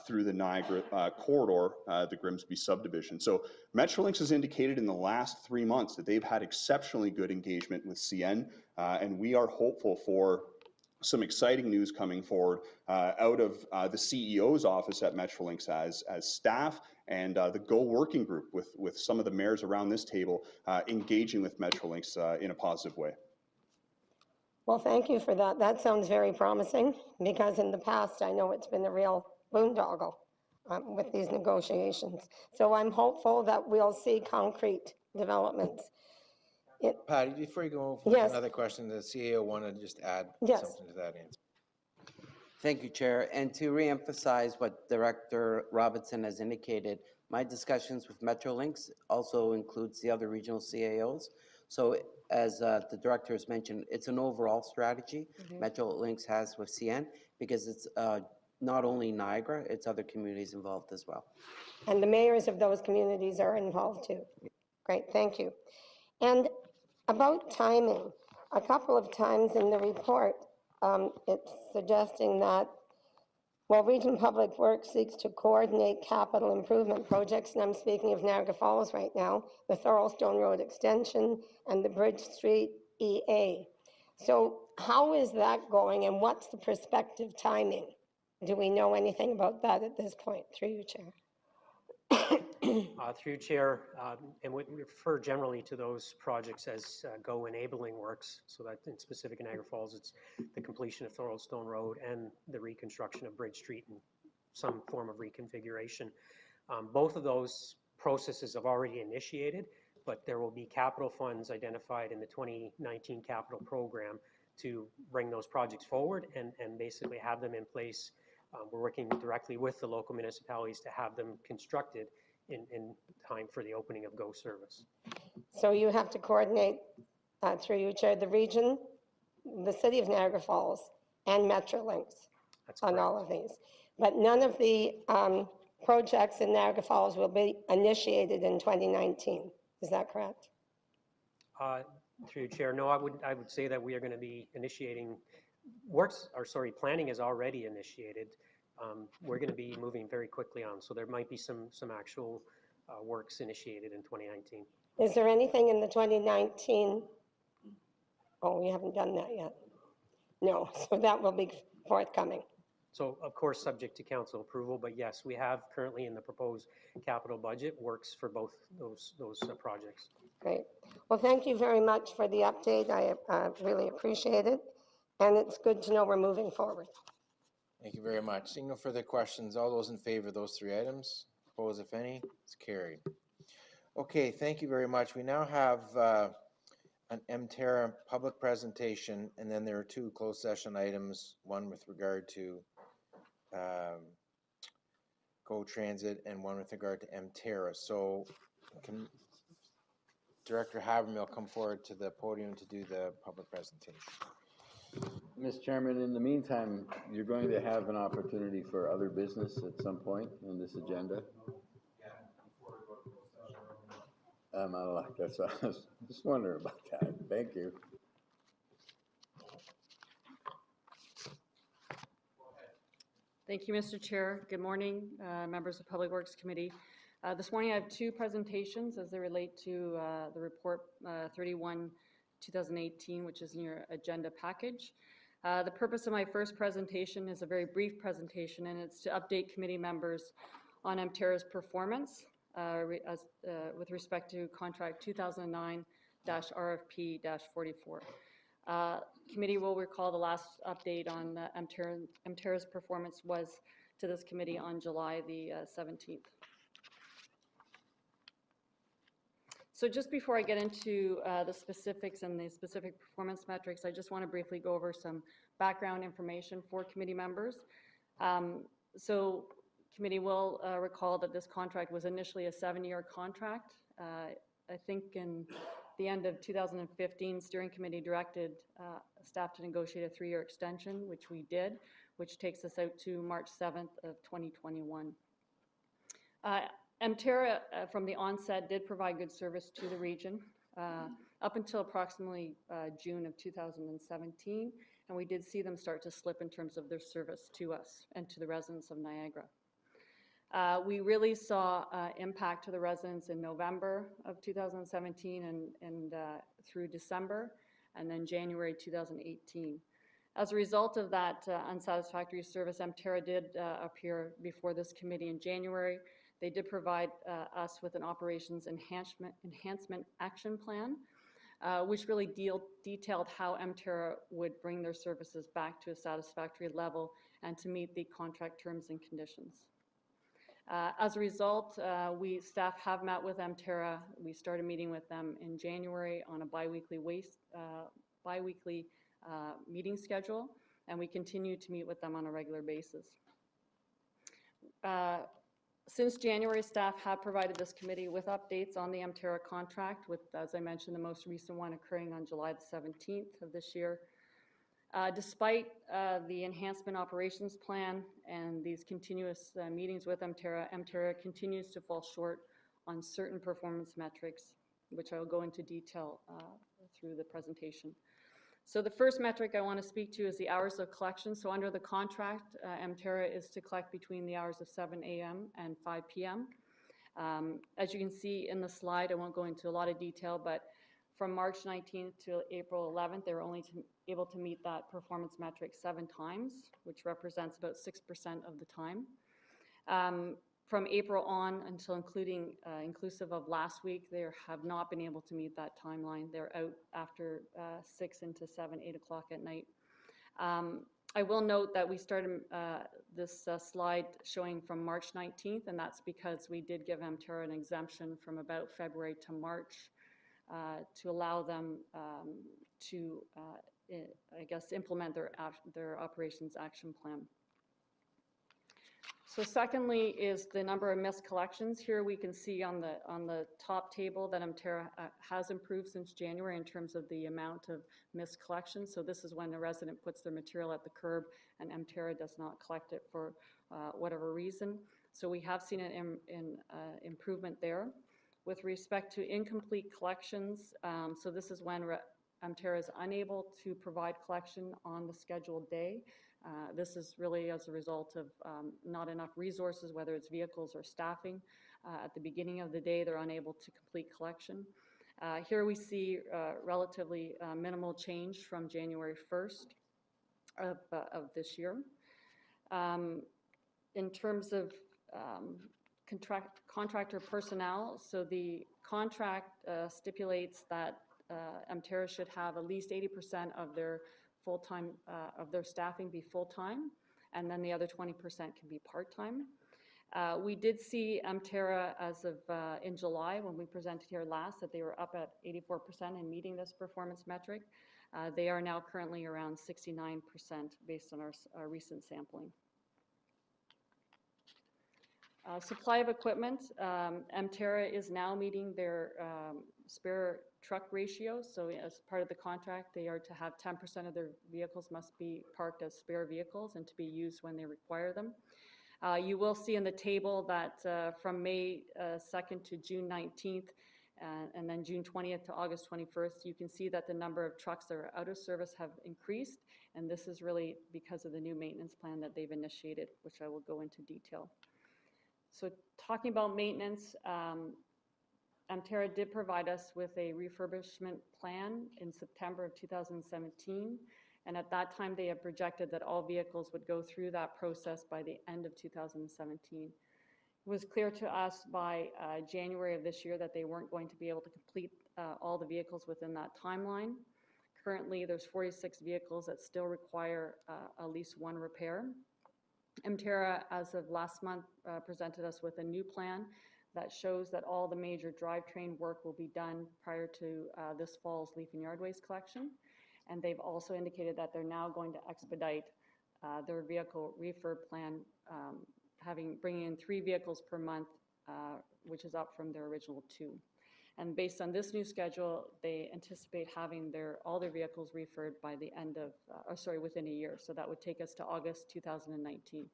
through the Niagara corridor, the Grimsby subdivision. So Metrolinx has indicated in the last 3 months that they've had exceptionally good engagement with CN, and we are hopeful for some exciting news coming forward out of the CEO's office at Metrolinx as staff and the Go Working Group with some of the mayors around this table engaging with Metrolinx in a positive way. Well, thank you for that. That sounds very promising, because in the past, I know it's been a real boondoggle with these negotiations. So I'm hopeful that we'll see concrete developments. Patty, before you go over Yes. another question, the CEO wanted to just add Yes. something to that answer. Thank you, Chair. And to reemphasize what Director Robinson has indicated, my discussions with Metrolinx also includes the other regional CAOs. So as the director has mentioned, it's an overall strategy Metrolinx has with CN, because it's not only Niagara, it's other communities involved as well. And the mayors of those communities are involved too. Great, thank you. And about timing, a couple of times in the report, it's suggesting that, well, Region Public Works seeks to coordinate capital improvement projects, and I'm speaking of Niagara Falls right now, the Thoroldstone Road Extension and the Bridge Street EA. So how is that going, and what's the prospective timing? Do we know anything about that at this point? Through you, Chair. Through Chair, and we refer generally to those projects as GO enabling works, so that in specific in Niagara Falls, it's the completion of Thoroldstone Road and the reconstruction of Bridge Street and some form of reconfiguration. Both of those processes have already initiated, but there will be capital funds identified in the 2019 capital program to bring those projects forward and basically have them in place. We're working directly with the local municipalities to have them constructed in time for the opening of GO service. So you have to coordinate, through you, Chair, the region, the city of Niagara Falls, and Metrolinx on all of these. But none of the projects in Niagara Falls will be initiated in 2019. Is that correct? Through you, Chair, no, I would say that we are going to be initiating planning is already initiated. We're going to be moving very quickly on, so there might be some actual works initiated in 2019. Is there anything in the 2019? Oh, we haven't done that yet. No, so that will be forthcoming. So, of course, subject to council approval, but yes, we have currently in the proposed capital budget works for both those projects. Great. Well, thank you very much for the update. I really appreciate it, and it's good to know we're moving forward. Thank you very much. Seeing no further questions, all those in favor of those three items, opposed if any, it's carried. Okay, thank you very much. We now have an MTerra public presentation, and then there are two closed session items, one with regard to GO Transit and one with regard to MTerra. So can Director Havermill come forward to the podium to do the public presentation? Mr. Chairman, in the meantime, you're going to have an opportunity for other business at some point in this agenda. I'm out of luck. That's what I was just wondering about that. Thank you. Thank you, Mr. Chair. Good morning, members of Public Works Committee. This morning I have two presentations as they relate to the report 31/2018, which is in your agenda package. The purpose of my first presentation is a very brief presentation, and it's to update committee members on MTerra's performance with respect to contract 2009-RFP-44. Committee will recall the last update on MTerra's performance was to this committee on July the 17th. So just before I get into the specifics and the specific performance metrics, I just want to briefly go over some background information for committee members. So committee will recall that this contract was initially a 7-year contract. I think in the end of 2015, steering committee directed staff to negotiate a 3-year extension, which we did, which takes us out to March 7th of 2021. MTerra, from the onset, did provide good service to the region up until approximately June of 2017, and we did see them start to slip in terms of their service to us and to the residents of Niagara. We really saw impact to the residents in November of 2017 and through December, and then January 2018. As a result of that unsatisfactory service, Emterra did appear before this committee in January. They did provide us with an operations enhancement action plan, which really detailed how Emterra would bring their services back to a satisfactory level and to meet the contract terms and conditions. As a result, staff have met with Emterra. We started meeting with them in January on a biweekly meeting schedule, and we continue to meet with them on a regular basis. Since January, staff have provided this committee with updates on the Emterra contract, with, as I mentioned, the most recent one occurring on July the 17th of this year. Despite the enhancement operations plan and these continuous meetings with Emterra, Emterra continues to fall short on certain performance metrics, which I will go into detail through the presentation. So the first metric I want to speak to is the hours of collection. So under the contract, Emterra is to collect between the hours of 7 a.m. and 5 p.m. As you can see in the slide, I won't go into a lot of detail, but from March 19th to April 11th, they were only able to meet that performance metric 7 times, which represents about 6% of the time. From April on until inclusive of last week, they have not been able to meet that timeline. They're out after 6 into 7, 8 o'clock at night. I will note that we started this slide showing from March 19th, and that's because we did give Emterra an exemption from about February to March to allow them to, I guess, implement their operations action plan. So secondly is the number of missed collections. Here we can see on the top table that Emterra has improved since January in terms of the amount of missed collections. So this is when a resident puts their material at the curb and Emterra does not collect it for whatever reason. So we have seen an improvement there. With respect to incomplete collections, so this is when Emterra is unable to provide collection on the scheduled day. This is really as a result of not enough resources, whether it's vehicles or staffing. At the beginning of the day, they're unable to complete collection. Here we see relatively minimal change from January 1st of this year. In terms of contractor personnel, so the contract stipulates that Emterra should have at least 80% of their full-time, of their staffing be full-time, and then the other 20% can be part-time. We did see Emterra as of in July when we presented here last that they were up at 84% in meeting this performance metric. They are now currently around 69% based on our recent sampling. Supply of equipment, Emterra is now meeting their spare truck ratio. So as part of the contract, they are to have 10% of their vehicles must be parked as spare vehicles and to be used when they require them. You will see in the table that from May 2nd to June 19th, and then June 20th to August 21st, you can see that the number of trucks that are out of service have increased, and this is really because of the new maintenance plan that they've initiated, which I will go into detail. So talking about maintenance, Emterra did provide us with a refurbishment plan in September of 2017, and at that time they had projected that all vehicles would go through that process by the end of 2017. It was clear to us by January of this year that they weren't going to be able to complete all the vehicles within that timeline. Currently, there's 46 vehicles that still require at least one repair. Emterra, as of last month, presented us with a new plan that shows that all the major drivetrain work will be done prior to this fall's leaf and yard waste collection. And they've also indicated that they're now going to expedite their vehicle refurb plan, bringing in 3 vehicles per month, which is up from their original 2. And based on this new schedule, they anticipate having all their vehicles refurbed by the end of, within a year. So that would take us to August 2019.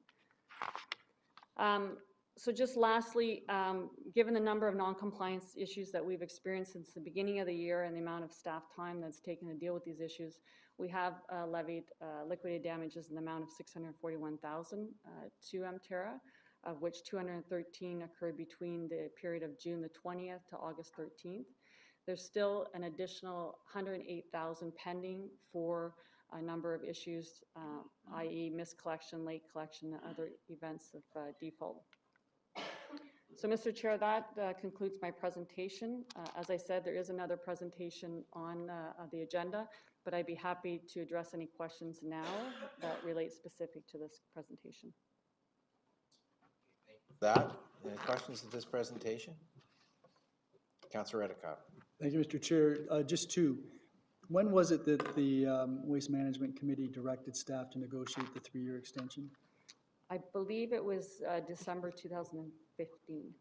So just lastly, given the number of non-compliance issues that we've experienced since the beginning of the year and the amount of staff time that's taken to deal with these issues, we have levied liquidated damages in the amount of $641,000 to Emterra, of which 213 occurred between the period of June the 20th to August 13th. There's still an additional $108,000 pending for a number of issues, i.e. miscollection, late collection, and other events of default. So, Mr. Chair, that concludes my presentation. As I said, there is another presentation on the agenda, but I'd be happy to address any questions now that relate specific to this presentation. That, any questions of this presentation? Councillor Redekop. Thank you, Mr. Chair. Just two. When was it that the Waste Management Committee directed staff to negotiate the 3-year extension? I believe it was December 2015.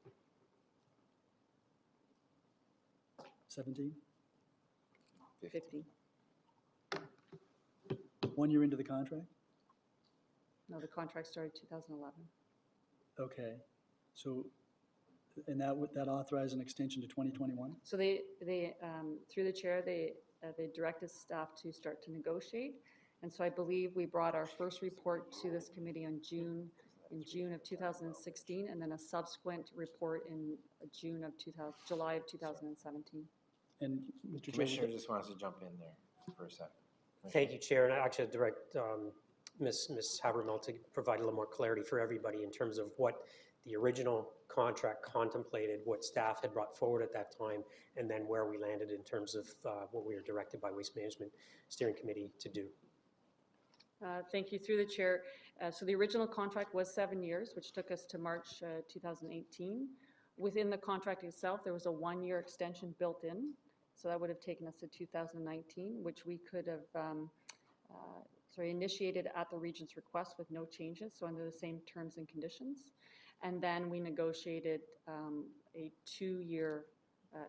17? 15. 1 year into the contract? No, the contract started 2011. Okay. So, and that authorized an extension to 2021? So they through the chair, they directed staff to start to negotiate. And so I believe we brought our first report to this committee in June of 2016, and then a subsequent report in July of 2017. And Mr. Chair, Commissioner just wants to jump in there for a second. Thank you, Chair, and I actually direct Ms. Habermel to provide a little more clarity for everybody in terms of what the original contract contemplated, what staff had brought forward at that time, and then where we landed in terms of what we were directed by Waste Management Steering Committee to do. Thank you. Through the chair. So the original contract was 7 years, which took us to March 2018. Within the contract itself, there was a 1-year extension built in. So that would have taken us to 2019, which we could have initiated at the region's request with no changes, so under the same terms and conditions. And then we negotiated a 2-year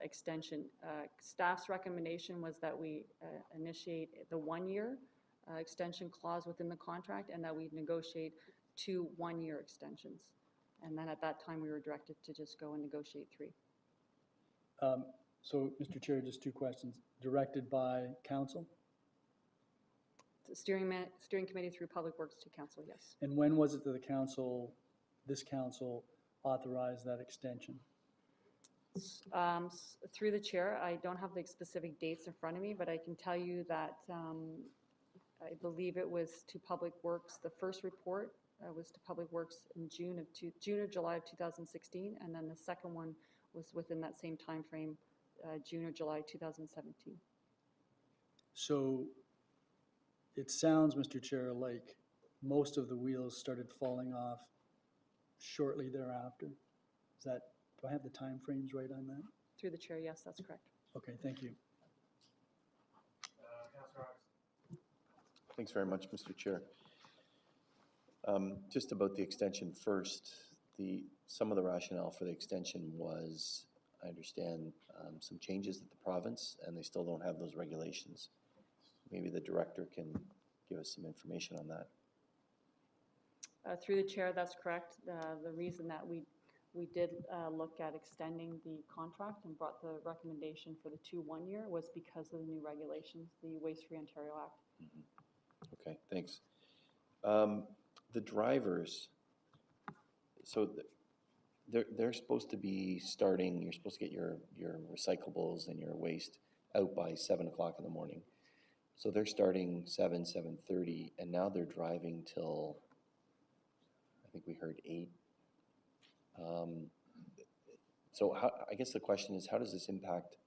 extension. Staff's recommendation was that we initiate the 1-year extension clause within the contract, and that we negotiate 2 1-year extensions. And then at that time, we were directed to just go and negotiate 3. So, Mr. Chair, just 2 questions. Directed by council? The steering committee through Public Works to council, yes. And when was it that this council authorized that extension? Through the chair, I don't have the specific dates in front of me, but I can tell you that I believe it was to Public Works. The first report was to Public Works in June or July of 2016, and then the second one was within that same time frame, June or July 2017. So it sounds, Mr. Chair, like most of the wheels started falling off shortly thereafter. Do I have the time frames right on that? Through the chair, yes, that's correct. Okay, thank you. Thanks very much, Mr. Chair. Just about the extension first, some of the rationale for the extension was, I understand, some changes at the province, and they still don't have those regulations. Maybe the director can give us some information on that. Through the chair, that's correct. The reason that we did look at extending the contract and brought the recommendation for the 2 1-year was because of the new regulations, the Waste Free Ontario Act. Mm-hmm. Okay, thanks. The drivers, so they're supposed to be starting, you're supposed to get your recyclables and your waste out by 7 o'clock in the morning. So they're starting 7:30, and now they're driving till, I think we heard 8. So I guess the question is, how does this impact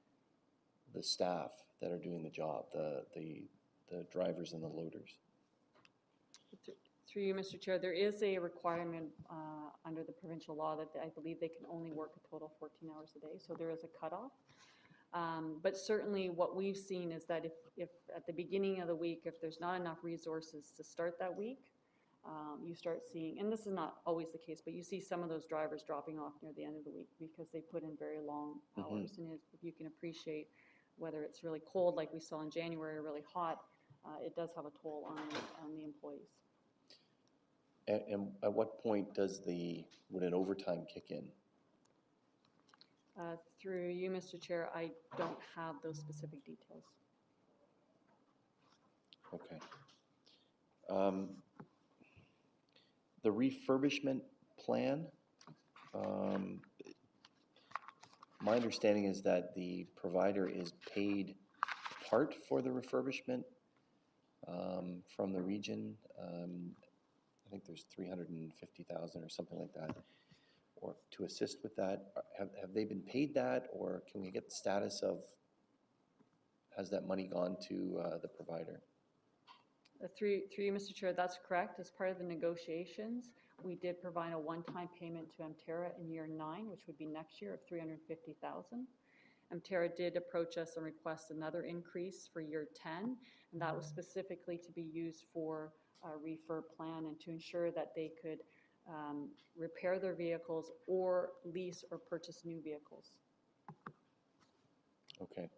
the staff that are doing the job, the drivers and the loaders? Through you, Mr. Chair, there is a requirement under the provincial law that I believe they can only work a total of 14 hours a day, so there is a cutoff. But certainly what we've seen is that if at the beginning of the week, if there's not enough resources to start that week, you start seeing, and this is not always the case, but you see some of those drivers dropping off near the end of the week because they put in very long hours. And if you can appreciate whether it's really cold like we saw in January or really hot, it does have a toll on the employees. And at what point would an overtime kick in? Through you, Mr. Chair, I don't have those specific details. Okay. The refurbishment plan, my understanding is that the provider is paid part for the refurbishment from the region. I think there's 350,000 or something like that, or to assist with that. Have they been paid that, or can we get the status of, has that money gone to the provider? Through you, Mr. Chair, that's correct. As part of the negotiations, we did provide a one-time payment to Emterra in year 9, which would be next year, of $350,000. Emterra did approach us and request another increase for year 10, and that was specifically to be used for a refurb plan and to ensure that they could repair their vehicles or lease or purchase new vehicles. Okay,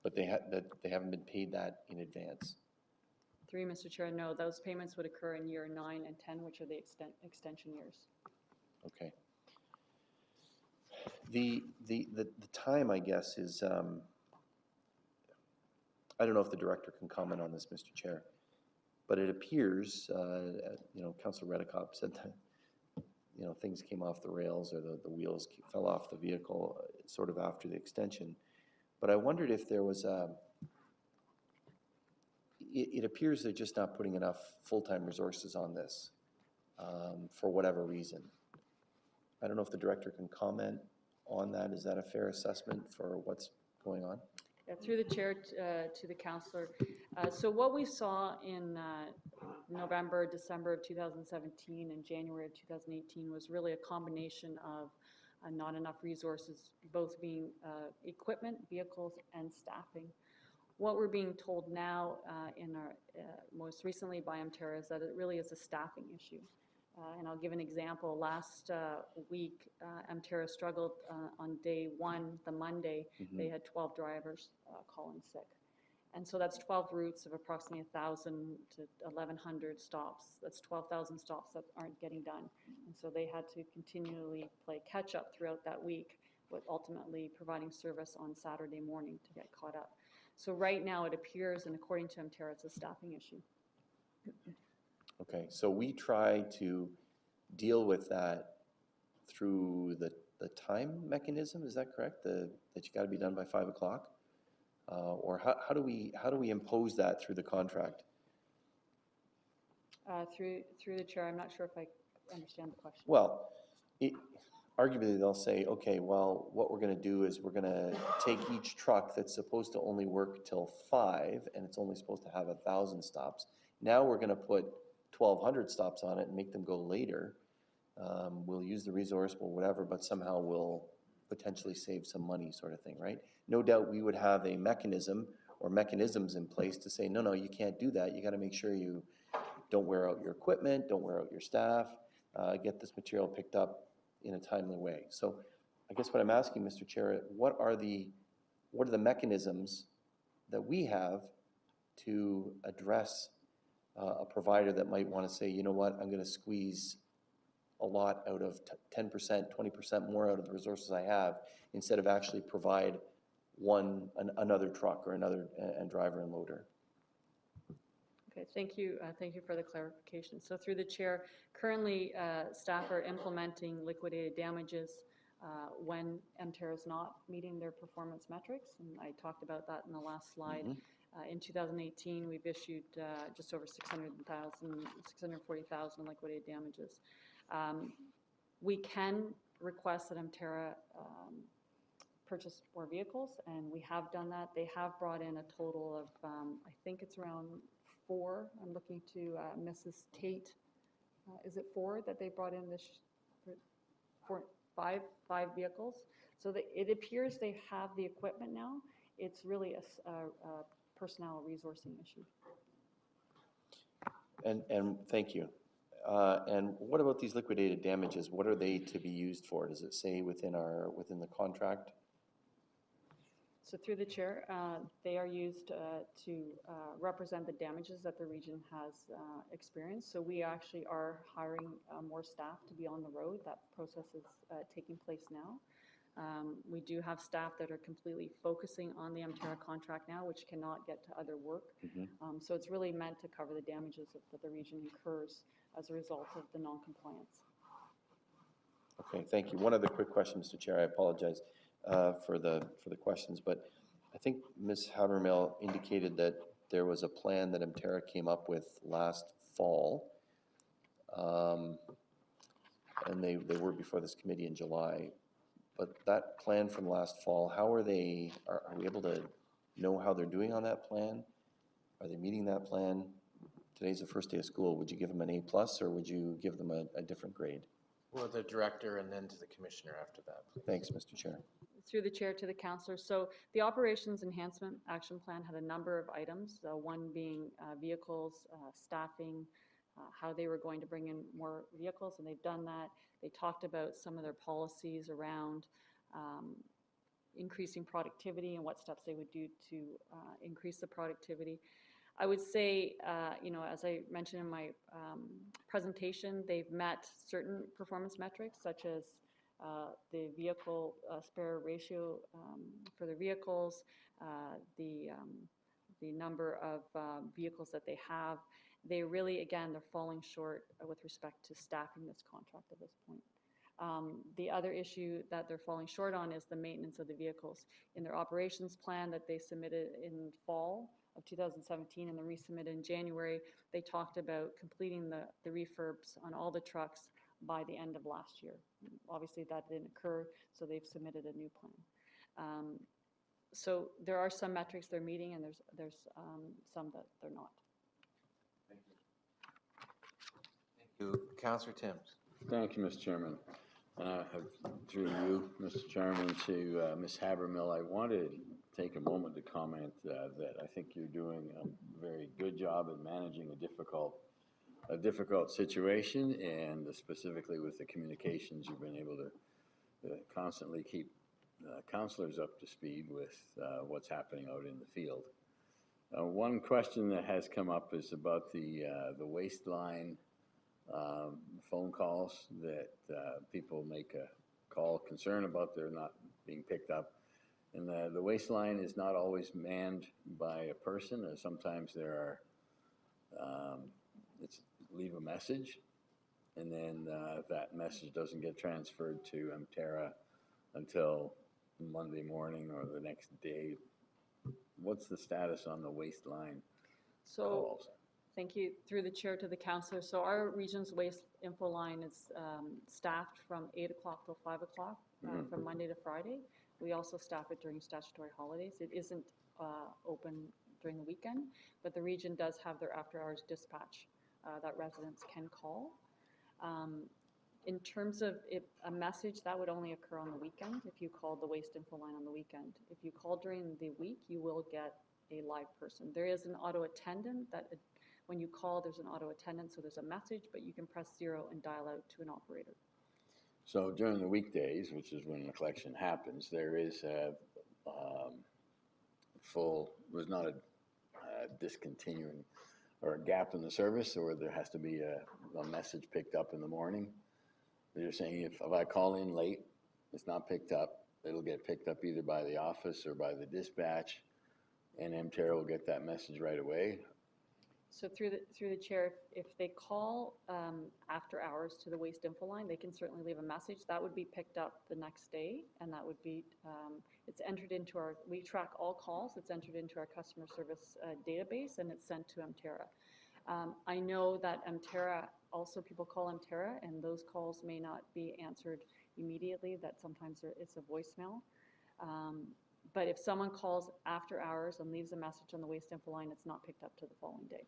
but they haven't been paid that in advance. Through you, Mr. Chair, no, those payments would occur in year 9 and 10, which are the extension years. Okay. The time, I guess, is, I don't know if the director can comment on this, Mr. Chair, but it appears, Councilor Redekop said that, things came off the rails, or the wheels fell off the vehicle sort of after the extension. But I wondered if there was it appears they're just not putting enough full-time resources on this for whatever reason. I don't know if the director can comment on that. Is that a fair assessment for what's going on? Yeah, through the chair to the councillor. So what we saw in November, December of 2017 and January of 2018 was really a combination of not enough resources, both being equipment, vehicles, and staffing. What we're being told now in our most recently by Emterra is that it really is a staffing issue. And I'll give an example. Last week, Emterra struggled on day 1, the Monday. They had 12 drivers calling sick. And so that's 12 routes of approximately 1,000 to 1,100 stops. That's 12,000 stops that aren't getting done. And so they had to continually play catch up throughout that week, with ultimately providing service on Saturday morning to get caught up. So right now it appears, and according to Emterra, it's a staffing issue. Okay, so we try to deal with that through the time mechanism, is that correct? That you got to be done by 5 o'clock? Or how do we impose that through the contract? Through the chair, I'm not sure if I understand the question. Well, arguably they'll say, okay, well, what we're going to do is we're going to take each truck that's supposed to only work till 5 and it's only supposed to have 1,000 stops. Now we're going to put 1,200 stops on it and make them go later. We'll use the resource, well, whatever, but somehow we'll potentially save some money, sort of thing, right? No doubt we would have a mechanism or mechanisms in place to say, no, you can't do that. You got to make sure you don't wear out your equipment, don't wear out your staff, get this material picked up in a timely way. So I guess what I'm asking, Mr. Chair, what are the mechanisms that we have to address a provider that might want to say, you know what, I'm going to squeeze a lot out of 10%, 20% more out of the resources I have, instead of actually provide another truck or another driver and loader. Okay, thank you for the clarification. So through the chair, currently staff are implementing liquidated damages when Emterra is not meeting their performance metrics, and I talked about that in the last slide. In 2018, we've issued just over 640,000 in liquidated damages. We can request that Emterra purchase more vehicles, and we have done that. They have brought in a total of, I think it's around 4. I'm looking to Mrs. Tate. Is it 4 that they brought in this? 5 vehicles. So it appears they have the equipment now. It's really a personnel resourcing issue. And thank you. And what about these liquidated damages? What are they to be used for? Does it say within the contract? So through the chair, they are used to represent the damages that the region has experienced. So we actually are hiring more staff to be on the road. That process is taking place now. We do have staff that are completely focusing on the Emterra contract now, which cannot get to other work. So it's really meant to cover the damages that the region incurs as a result of the non-compliance. Okay, thank you. One other quick question, Mr. Chair. I apologize for the questions, but I think Ms. Habermill indicated that there was a plan that Emterra came up with last fall. And they were before this committee in July. But that plan from last fall, how are we able to know how they're doing on that plan? Are they meeting that plan? Today's the first day of school. Would you give them an A+, or would you give them a different grade? Well, the director and then to the commissioner after that. Thanks, Mr. Chair. Through the chair to the councillor. So the Operations Enhancement Action Plan had a number of items, one being vehicles, staffing, how they were going to bring in more vehicles, and they've done that. They talked about some of their policies around increasing productivity and what steps they would do to increase the productivity. I would say, you know, as I mentioned in my presentation, they've met certain performance metrics, such as the vehicle spare ratio for their vehicles, the number of vehicles that they have. They really, again, they're falling short with respect to staffing this contract at this point. The other issue that they're falling short on is the maintenance of the vehicles. In their operations plan that they submitted in fall of 2017 and then resubmitted in January, they talked about completing the refurbs on all the trucks by the end of last year. Obviously that didn't occur, so they've submitted a new plan. So there are some metrics they're meeting, and there's some that they're not. Thank you. Councillor Timms. Thank you, Mr. Chairman. Through you, Mr. Chairman, to Ms. Habermill, I wanted to take a moment to comment that I think you're doing a very good job in managing a difficult situation, and specifically with the communications, you've been able to constantly keep councillors up to speed with what's happening out in the field. One question that has come up is about the waistline phone calls that people make a call concern about they're not being picked up. And the waistline is not always manned by a person. Sometimes there are, it's leave a message, and then that message doesn't get transferred to Emterra until Monday morning or the next day. What's the status on the waistline calls? Thank you. Through the chair to the councillor. So our region's waste info line is staffed from 8 o'clock till 5 o'clock from Monday to Friday. We also staff it during statutory holidays. It isn't open during the weekend, but the region does have their after-hours dispatch that residents can call. In terms of a message, that would only occur on the weekend if you called the waste info line on the weekend. If you call during the week, you will get a live person. There is an auto attendant that when you call, there's an auto attendant, so there's a message, but you can press 0 and dial out to an operator. So during the weekdays, which is when the collection happens, there is a there's not a discontinuing or a gap in the service, or there has to be a message picked up in the morning. You're saying if I call in late, it's not picked up, it'll get picked up either by the office or by the dispatch, and Emterra will get that message right away. So through the chair, if they call after hours to the waste info line, they can certainly leave a message. That would be picked up the next day, and that would be, it's entered into we track all calls, it's entered into our customer service database, and it's sent to Emterra. I know that Emterra, also people call Emterra, and those calls may not be answered immediately, that sometimes it's a voicemail. But if someone calls after hours and leaves a message on the waste info line, it's not picked up to the following day,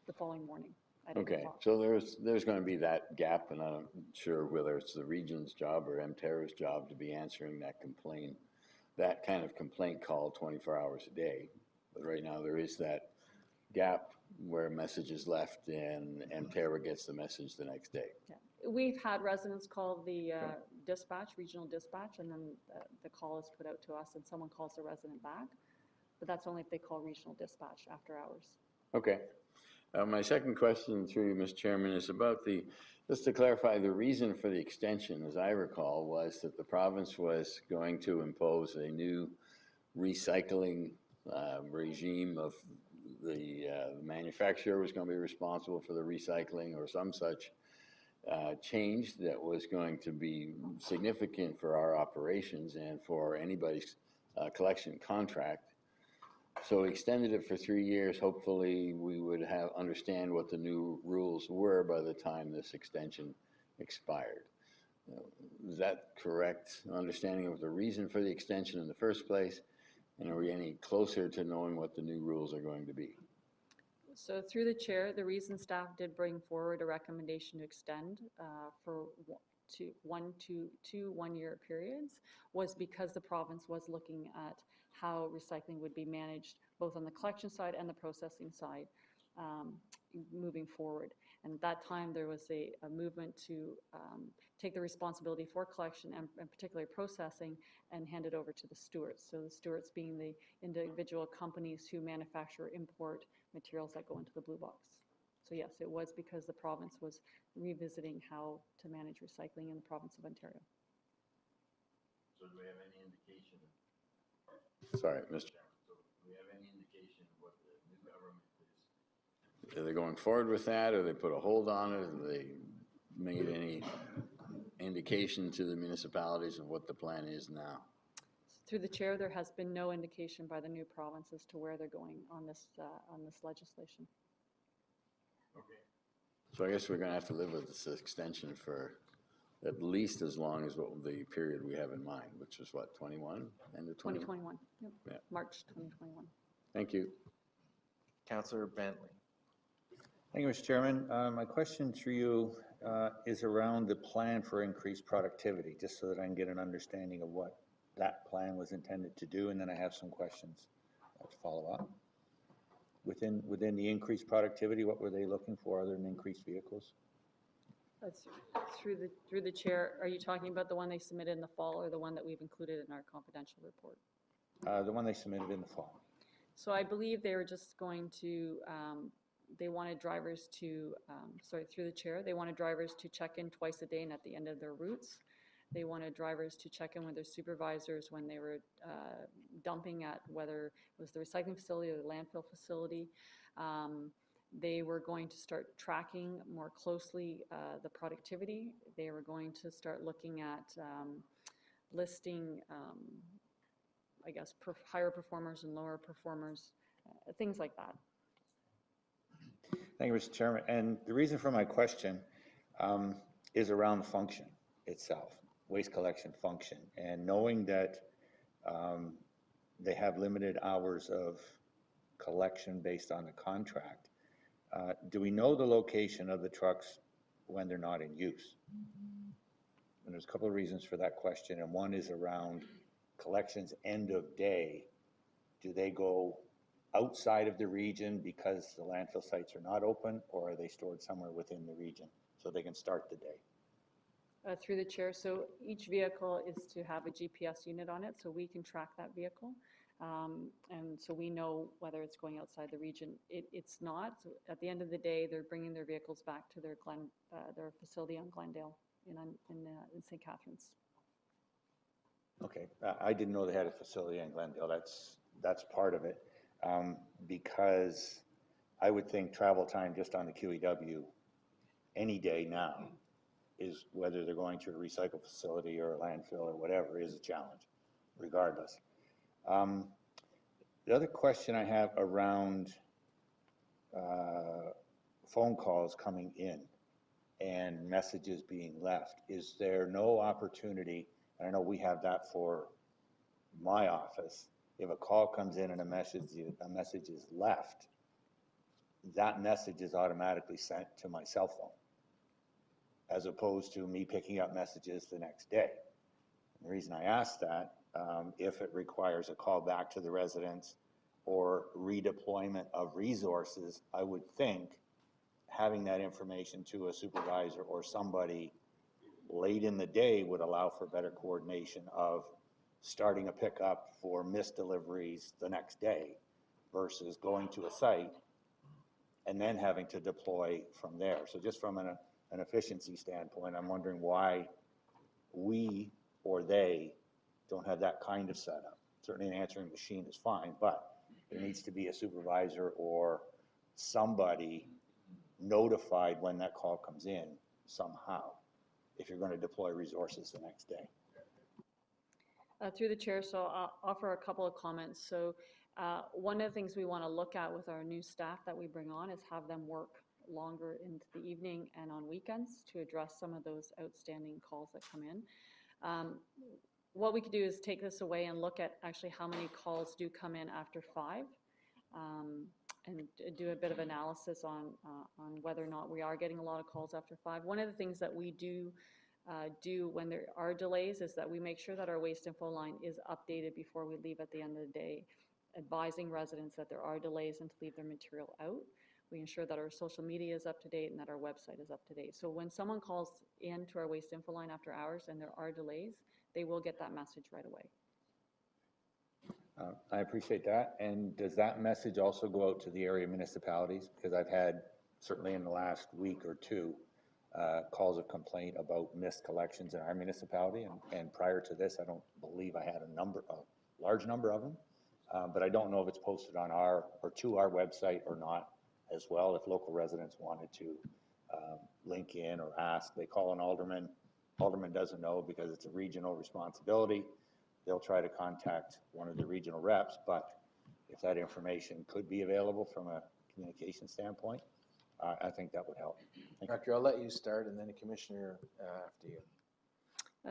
the following morning at 8 Okay, o'clock. so there's going to be that gap, and I'm not sure whether it's the region's job or Emterra's job to be answering that kind of complaint call 24 hours a day. But right now there is that gap where a message is left and Emterra gets the message the next day. Yeah. We've had residents call the dispatch, regional dispatch, and then the call is put out to us and someone calls the resident back. But that's only if they call regional dispatch after hours. Okay. My second question through you, Mr. Chairman, is about just to clarify, the reason for the extension, as I recall, was that the province was going to impose a new recycling regime of the manufacturer was going to be responsible for the recycling or some such change that was going to be significant for our operations and for anybody's collection contract. So we extended it for 3 years. Hopefully, we would understand what the new rules were by the time this extension expired. Is that correct understanding of the reason for the extension in the first place? And are we any closer to knowing what the new rules are going to be? So through the chair, the reason staff did bring forward a recommendation to extend for two one-year periods was because the province was looking at how recycling would be managed both on the collection side and the processing side moving forward. And at that time, there was a movement to take the responsibility for collection and particularly processing and hand it over to the stewards. So the stewards being the individual companies who manufacture, import materials that go into the blue box. So yes, it was because the province was revisiting how to manage recycling in the province of Ontario. So do we have any indication? Sorry, Mr. Chairman. So do we have any indication of what the new government is? Are they going forward with that, or they put a hold on it? Have they made any indication to the municipalities of what the plan is now? Through the chair, there has been no indication by the new province as to where they're going on this legislation. Okay. So I guess we're going to have to live with this extension for at least as long as what the period we have in mind, which is what, 21? End of 2021. Yep. Yeah. March 2021. Thank you. Councillor Bentley. Thank you, Mr. Chairman. My question through you is around the plan for increased productivity, just so that I can get an understanding of what that plan was intended to do, and then I have some questions to follow up. Within the increased productivity, what were they looking for other than increased vehicles? That's through the chair. Are you talking about the one they submitted in the fall or the one that we've included in our confidential report? The one they submitted in the fall. So I believe they were just going to, they wanted drivers to, through the chair, they wanted drivers to check in twice a day and at the end of their routes. They wanted drivers to check in with their supervisors when they were dumping at whether it was the recycling facility or the landfill facility. They were going to start tracking more closely the productivity. They were going to start looking at listing, I guess, higher performers and lower performers, things like that. Thank you, Mr. Chairman. And the reason for my question is around the function itself, waste collection function. And knowing that they have limited hours of collection based on the contract, do we know the location of the trucks when they're not in use? And there's a couple of reasons for that question. And one is around collections end of day. Do they go outside of the region because the landfill sites are not open, or are they stored somewhere within the region so they can start the day? Through the chair, so each vehicle is to have a GPS unit on it, so we can track that vehicle. And so we know whether it's going outside the region. It's not. So at the end of the day, they're bringing their vehicles back to their facility on Glendale in St. Catharines. Okay, I didn't know they had a facility in Glendale. That's part of it. Because I would think travel time just on the QEW any day now is, whether they're going to a recycle facility or a landfill or whatever, is a challenge, regardless. The other question I have around phone calls coming in and messages being left, is there no opportunity, and I know we have that for my office, if a call comes in and a message is left, that message is automatically sent to my cell phone, as opposed to me picking up messages the next day. And the reason I ask that, if it requires a call back to the residents or redeployment of resources, I would think having that information to a supervisor or somebody late in the day would allow for better coordination of starting a pickup for missed deliveries the next day versus going to a site and then having to deploy from there. So just from an efficiency standpoint, I'm wondering why we or they don't have that kind of setup. Certainly an answering machine is fine, but there needs to be a supervisor or somebody notified when that call comes in somehow, if you're going to deploy resources the next day. Through the chair, so I'll offer a couple of comments. So One of the things we want to look at with our new staff that we bring on is have them work longer into the evening and on weekends to address some of those outstanding calls that come in. What we could do is take this away and look at actually how many calls do come in after 5, and do a bit of analysis on whether or not we are getting a lot of calls after 5. One of the things that we do when there are delays is that we make sure that our waste info line is updated before we leave at the end of the day, advising residents that there are delays and to leave their material out. We ensure that our social media is up to date and that our website is up to date. So when someone calls in to our waste info line after hours and there are delays, they will get that message right away. I appreciate that. And does that message also go out to the area municipalities? Because I've had, certainly in the last week or two, calls of complaint about missed collections in our municipality. And prior to this, I don't believe I had a large number of them. But I don't know if it's posted on to our website or not as well. If local residents wanted to link in or ask, they call an alderman. Alderman doesn't know because it's a regional responsibility. They'll try to contact one of the regional reps, but if that information could be available from a communication standpoint, I think that would help. Director, I'll let you start, and then the commissioner after you.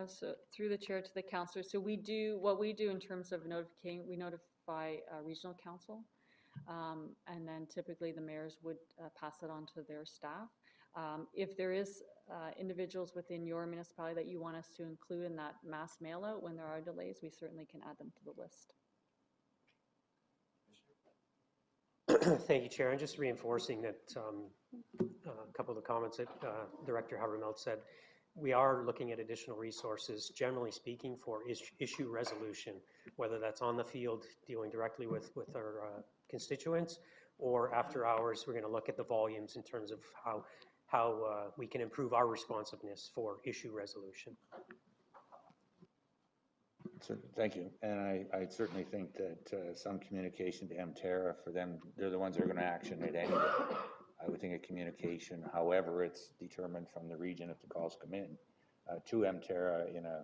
So through the chair to the councillor. So what we do in terms of notification, we notify regional council, and then typically the mayors would pass it on to their staff. If there is individuals within your municipality that you want us to include in that mass mail out when there are delays, we certainly can add them to the list. Thank you, Chair. I'm just reinforcing that a couple of the comments that Director Habermelt said. We are looking at additional resources, generally speaking, for issue resolution, whether that's on the field dealing directly with our constituents, or after hours, we're going to look at the volumes in terms of how we can improve our responsiveness for issue resolution. Thank you. And I certainly think that some communication to MTerra, for them, they're the ones that are going to action it anyway. I would think a communication, however it's determined from the region if the calls come in, to MTerra in a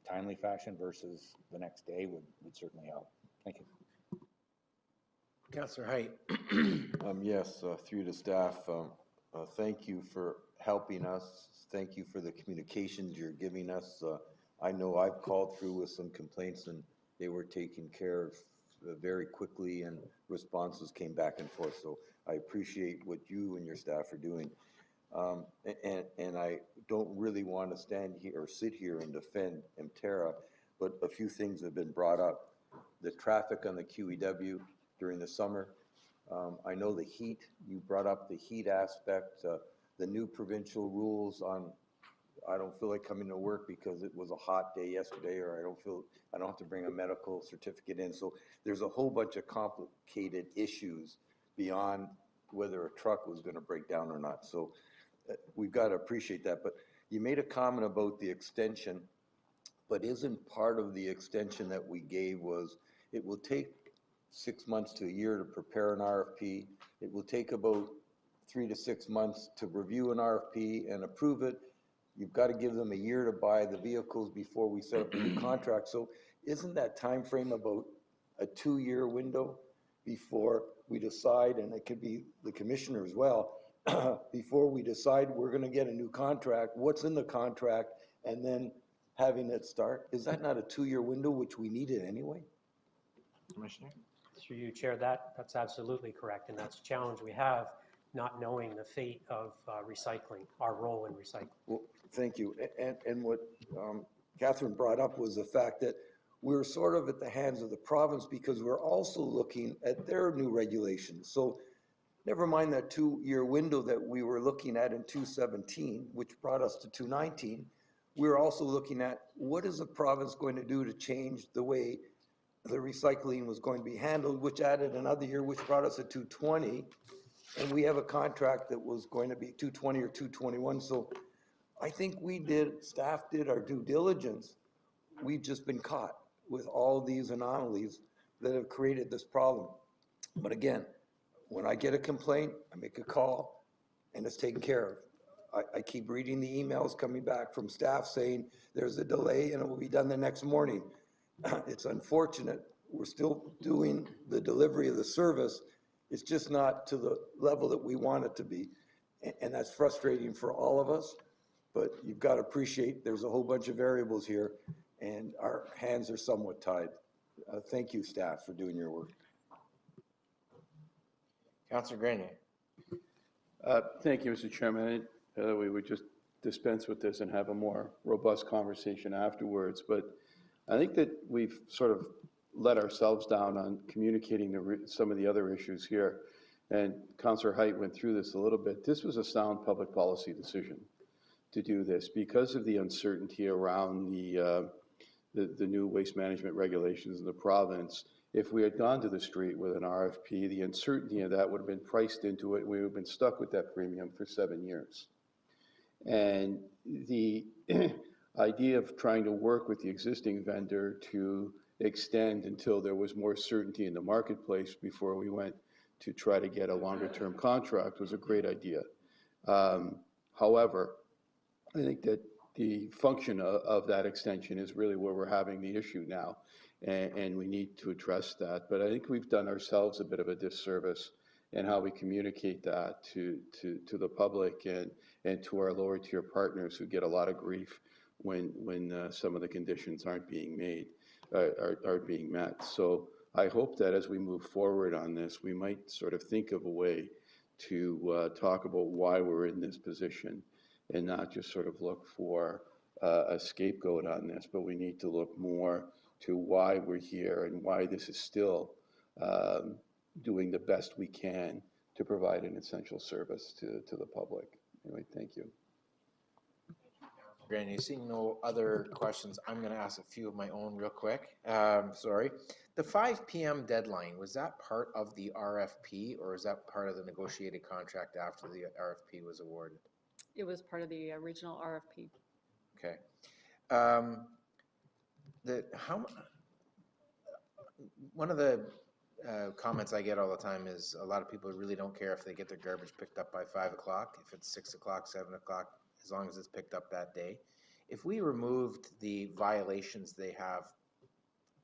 timely fashion versus the next day would certainly help. Thank you. Councillor Height. Yes, through the staff, thank you for helping us. Thank you for the communications you're giving us. I know I've called through with some complaints and they were taken care of very quickly and responses came back and forth. So I appreciate what you and your staff are doing. And I don't really want to stand here or sit here and defend MTerra, but a few things have been brought up. The traffic on the QEW during the summer. I know the heat, you brought up the heat aspect, the new provincial rules on, I don't feel like coming to work because it was a hot day yesterday, or I don't have to bring a medical certificate in. So there's a whole bunch of complicated issues beyond whether a truck was going to break down or not. So we've got to appreciate that. But you made a comment about the extension, but isn't part of the extension that we gave was it will take 6 months to a year to prepare an RFP. It will take about 3 to 6 months to review an RFP and approve it. You've got to give them a year to buy the vehicles before we set up a new contract. So isn't that time frame about a 2-year window before we decide, and it could be the commissioner as well, before we decide we're going to get a new contract, what's in the contract, and then having it start? Is that not a 2-year window, which we needed anyway? Commissioner? Through you, Chair, that's absolutely correct, and that's a challenge we have, not knowing the fate of recycling, our role in recycling. Well, thank you. And what Catherine brought up was the fact that we're sort of at the hands of the province because we're also looking at their new regulations. So never mind that 2-year window that we were looking at in 2017, which brought us to 2019. We're also looking at what is the province going to do to change the way the recycling was going to be handled, which added another year, which brought us to 2020. And we have a contract that was going to be 220 or 221. So I think staff did our due diligence. We've just been caught with all these anomalies that have created this problem. But again, when I get a complaint, I make a call and it's taken care of. I keep reading the emails coming back from staff saying there's a delay and it will be done the next morning. It's unfortunate we're still doing the delivery of the service. It's just not to the level that we want it to be. And that's frustrating for all of us, but you've got to appreciate there's a whole bunch of variables here and our hands are somewhat tied. Thank you, staff, for doing your work. Councillor Grenier. Thank you, Mr. Chairman. We would just dispense with this and have a more robust conversation afterwards. But I think that we've sort of let ourselves down on communicating some of the other issues here. And Councillor Height went through this a little bit. This was a sound public policy decision to do this because of the uncertainty around the new waste management regulations in the province. If we had gone to the street with an RFP, the uncertainty of that would have been priced into it. We would have been stuck with that premium for 7 years. And the idea of trying to work with the existing vendor to extend until there was more certainty in the marketplace before we went to try to get a longer term contract was a great idea. However, I think that the function of that extension is really where we're having the issue now, and we need to address that. But I think we've done ourselves a bit of a disservice in how we communicate that to the public and to our lower tier partners who get a lot of grief when some of the conditions aren't being met. So I hope that as we move forward on this, we might sort of think of a way to talk about why we're in this position and not just sort of look for a scapegoat on this, but we need to look more to why we're here and why this is still doing the best we can to provide an essential service to the public. Anyway, thank you. Grenier, seeing no other questions, I'm going to ask a few of my own real quick. Sorry. The 5 p.m. deadline, was that part of the RFP or is that part of the negotiated contract after the RFP was awarded? It was part of the original RFP. Okay. One of the comments I get all the time is a lot of people really don't care if they get their garbage picked up by 5 o'clock, if it's 6 o'clock, 7 o'clock, as long as it's picked up that day. If we removed the violations they have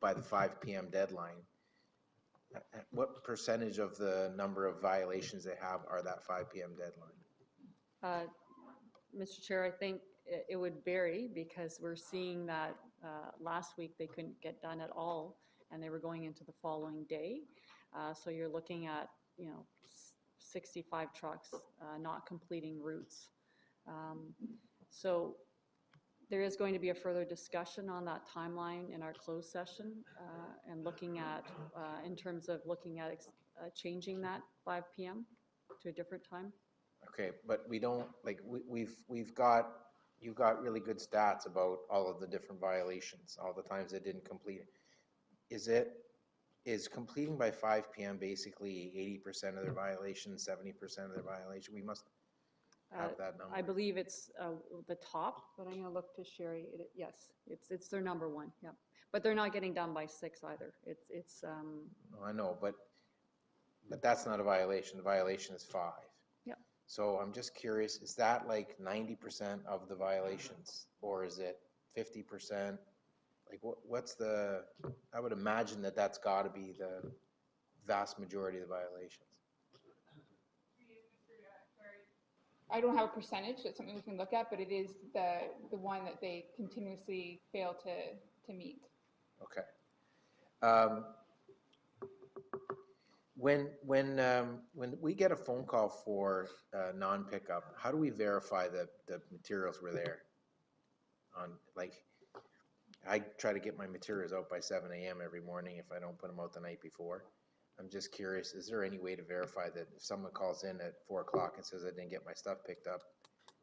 by the 5 p.m. deadline, what percentage of the number of violations they have are that 5 p.m. deadline? Mr. Chair, I think it would vary because we're seeing that last week they couldn't get done at all and they were going into the following day. So you're looking at, 65 trucks not completing routes. So there is going to be a further discussion on that timeline in our closed session and looking at, in terms of looking at changing that 5 p.m. to a different time. Okay, but we don't, like, you've got really good stats about all of the different violations, all the times they didn't complete it. Is completing by 5 p.m. basically 80% of their violations, 70% of their violation? We must have that number. I believe it's the top, but I'm going to look to Sherry. Yes, it's their number one. Yeah, but they're not getting done by 6 either. It's. No, I know, but that's not a violation. The violation is 5. Yeah. So I'm just curious: is that like 90% of the violations, or is it 50%? Like, what's the? I would imagine that that's got to be the vast majority of the violations. I don't have a percentage. That's something we can look at, but it is the one that they continuously fail to meet. Okay. When we get a phone call for non-pickup, how do we verify that the materials were there? I try to get my materials out by 7 a.m. every morning if I don't put them out the night before. I'm just curious, is there any way to verify that if someone calls in at 4 o'clock and says I didn't get my stuff picked up,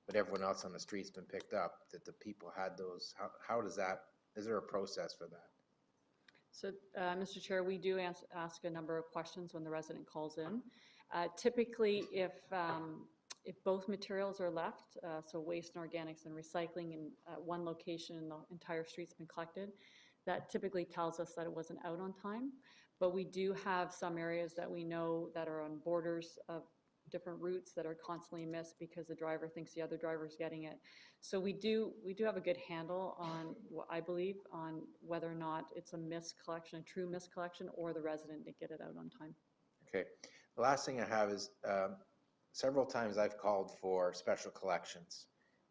but everyone else on the street's been picked up, that the people had those? How does that, is there a process for that? So, Mr. Chair, we do ask a number of questions when the resident calls in. Typically, if both materials are left, so waste and organics and recycling in one location and the entire street's been collected, that typically tells us that it wasn't out on time. But we do have some areas that we know that are on borders of different routes that are constantly missed because the driver thinks the other driver's getting it. So we do have a good handle on, what I believe, on whether or not it's a miscollection, a true miscollection, or the resident didn't get it out on time. Okay. The last thing I have is several times I've called for special collections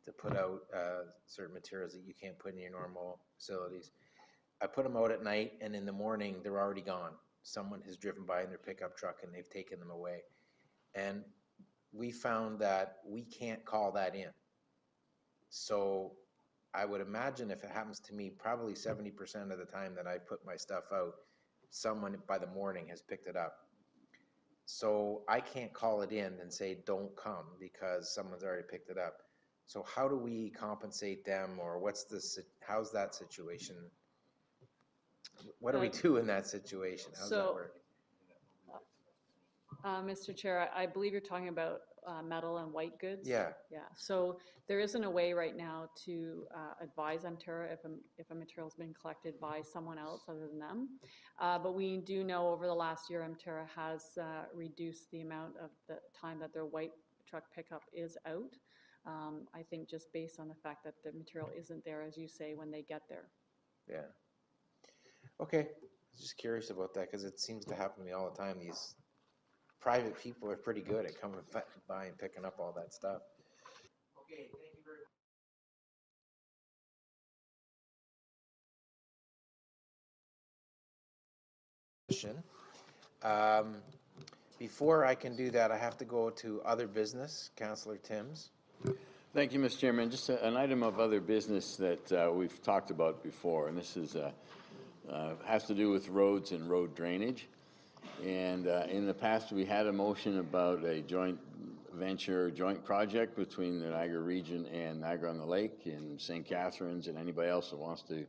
to put out certain materials that you can't put in your normal facilities. I put them out at night, and in the morning, they're already gone. Someone has driven by in their pickup truck and they've taken them away. And we found that we can't call that in. So I would imagine if it happens to me, probably 70% of the time that I put my stuff out, someone by the morning has picked it up. So I can't call it in and say, don't come, because someone's already picked it up. So how do we compensate them, or how's that situation? What do we do in that situation? How does that work? Mr. Chair, I believe you're talking about metal and white goods. Yeah. Yeah. So there isn't a way right now to advise Emterra if a material's been collected by someone else other than them. But we do know over the last year, Emterra has reduced the amount of the time that their white truck pickup is out. I think just based on the fact that the material isn't there, as you say, when they get there. Yeah. Okay. Just curious about that, because it seems to happen to me all the time. These private people are pretty good at coming by and picking up all that stuff. Okay, thank you very much. Before I can do that, I have to go to other business. Councillor Timms. Thank you, Mr. Chairman. Just an item of other business that we've talked about before, and this is has to do with roads and road drainage. And in the past, we had a motion about a joint venture, joint project between the Niagara region and Niagara-on-the-Lake and St. Catharines, and anybody else that wants to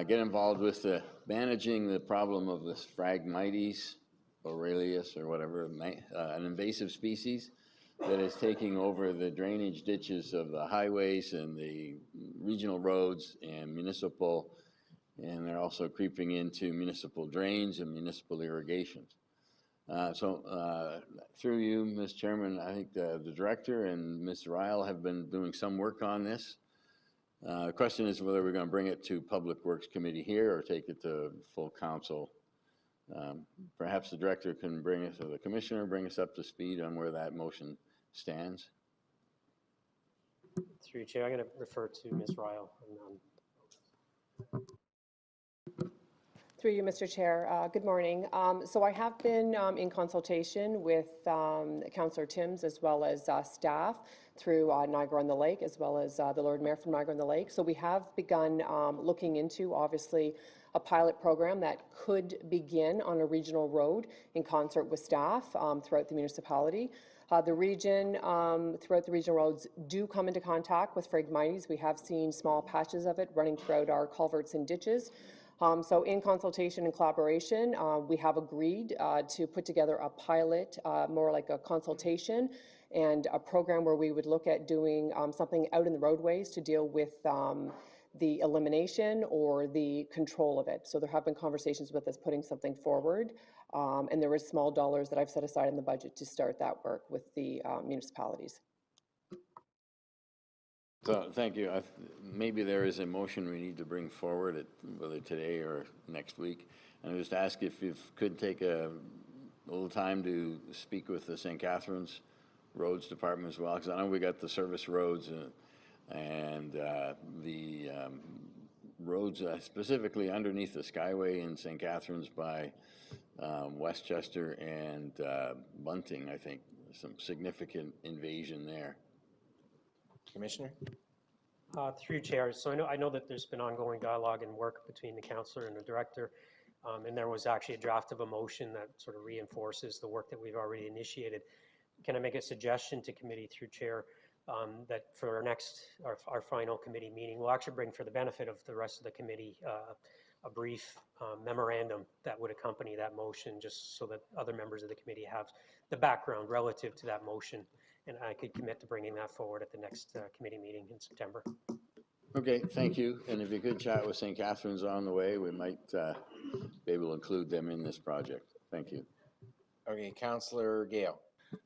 get involved with managing the problem of this Phragmites aureolus or whatever, an invasive species that is taking over the drainage ditches of the highways and the regional roads and municipal, and they're also creeping into municipal drains and municipal irrigations. Through you, Mr. Chairman, I think the director and Ms. Ryle have been doing some work on this. The question is whether we're going to bring it to Public Works Committee here or take it to full council. Perhaps the director can bring us, or the commissioner, bring us up to speed on where that motion stands. Through you, Chair, I'm going to refer to Ms. Ryle. Through you, Mr. Chair. Good morning. So I have been in consultation with Councillor Timms as well as staff through Niagara-on-the-Lake, as well as the Lord Mayor from Niagara-on-the-Lake. So we have begun looking into, obviously, a pilot program that could begin on a regional road in concert with staff throughout the municipality. The region, throughout the regional roads, do come into contact with Phragmites. We have seen small patches of it running throughout our culverts and ditches. So in consultation and collaboration, we have agreed to put together a pilot, more like a consultation, and a program where we would look at doing something out in the roadways to deal with the elimination or the control of it. So there have been conversations with us putting something forward, and there is small dollars that I've set aside in the budget to start that work with the municipalities. So, thank you. Maybe there is a motion we need to bring forward, whether today or next week. And I just ask if you could take a little time to speak with the St. Catharines Roads Department as well, because I know we got the service roads and the roads specifically underneath the Skyway in St. Catharines by Westchester and Bunting, I think. Some significant invasion there. Commissioner? Through Chair, so I know that there's been ongoing dialogue and work between the councillor and the director, and there was actually a draft of a motion that sort of reinforces the work that we've already initiated. Can I make a suggestion to committee through Chair that for our final committee meeting, we'll actually bring, for the benefit of the rest of the committee, a brief memorandum that would accompany that motion, just so that other members of the committee have the background relative to that motion. And I could commit to bringing that forward at the next committee meeting in September. Okay, thank you. And if you could chat with St. Catharines on the way, we might be able to include them in this project. Thank you. Okay, Councillor Gale.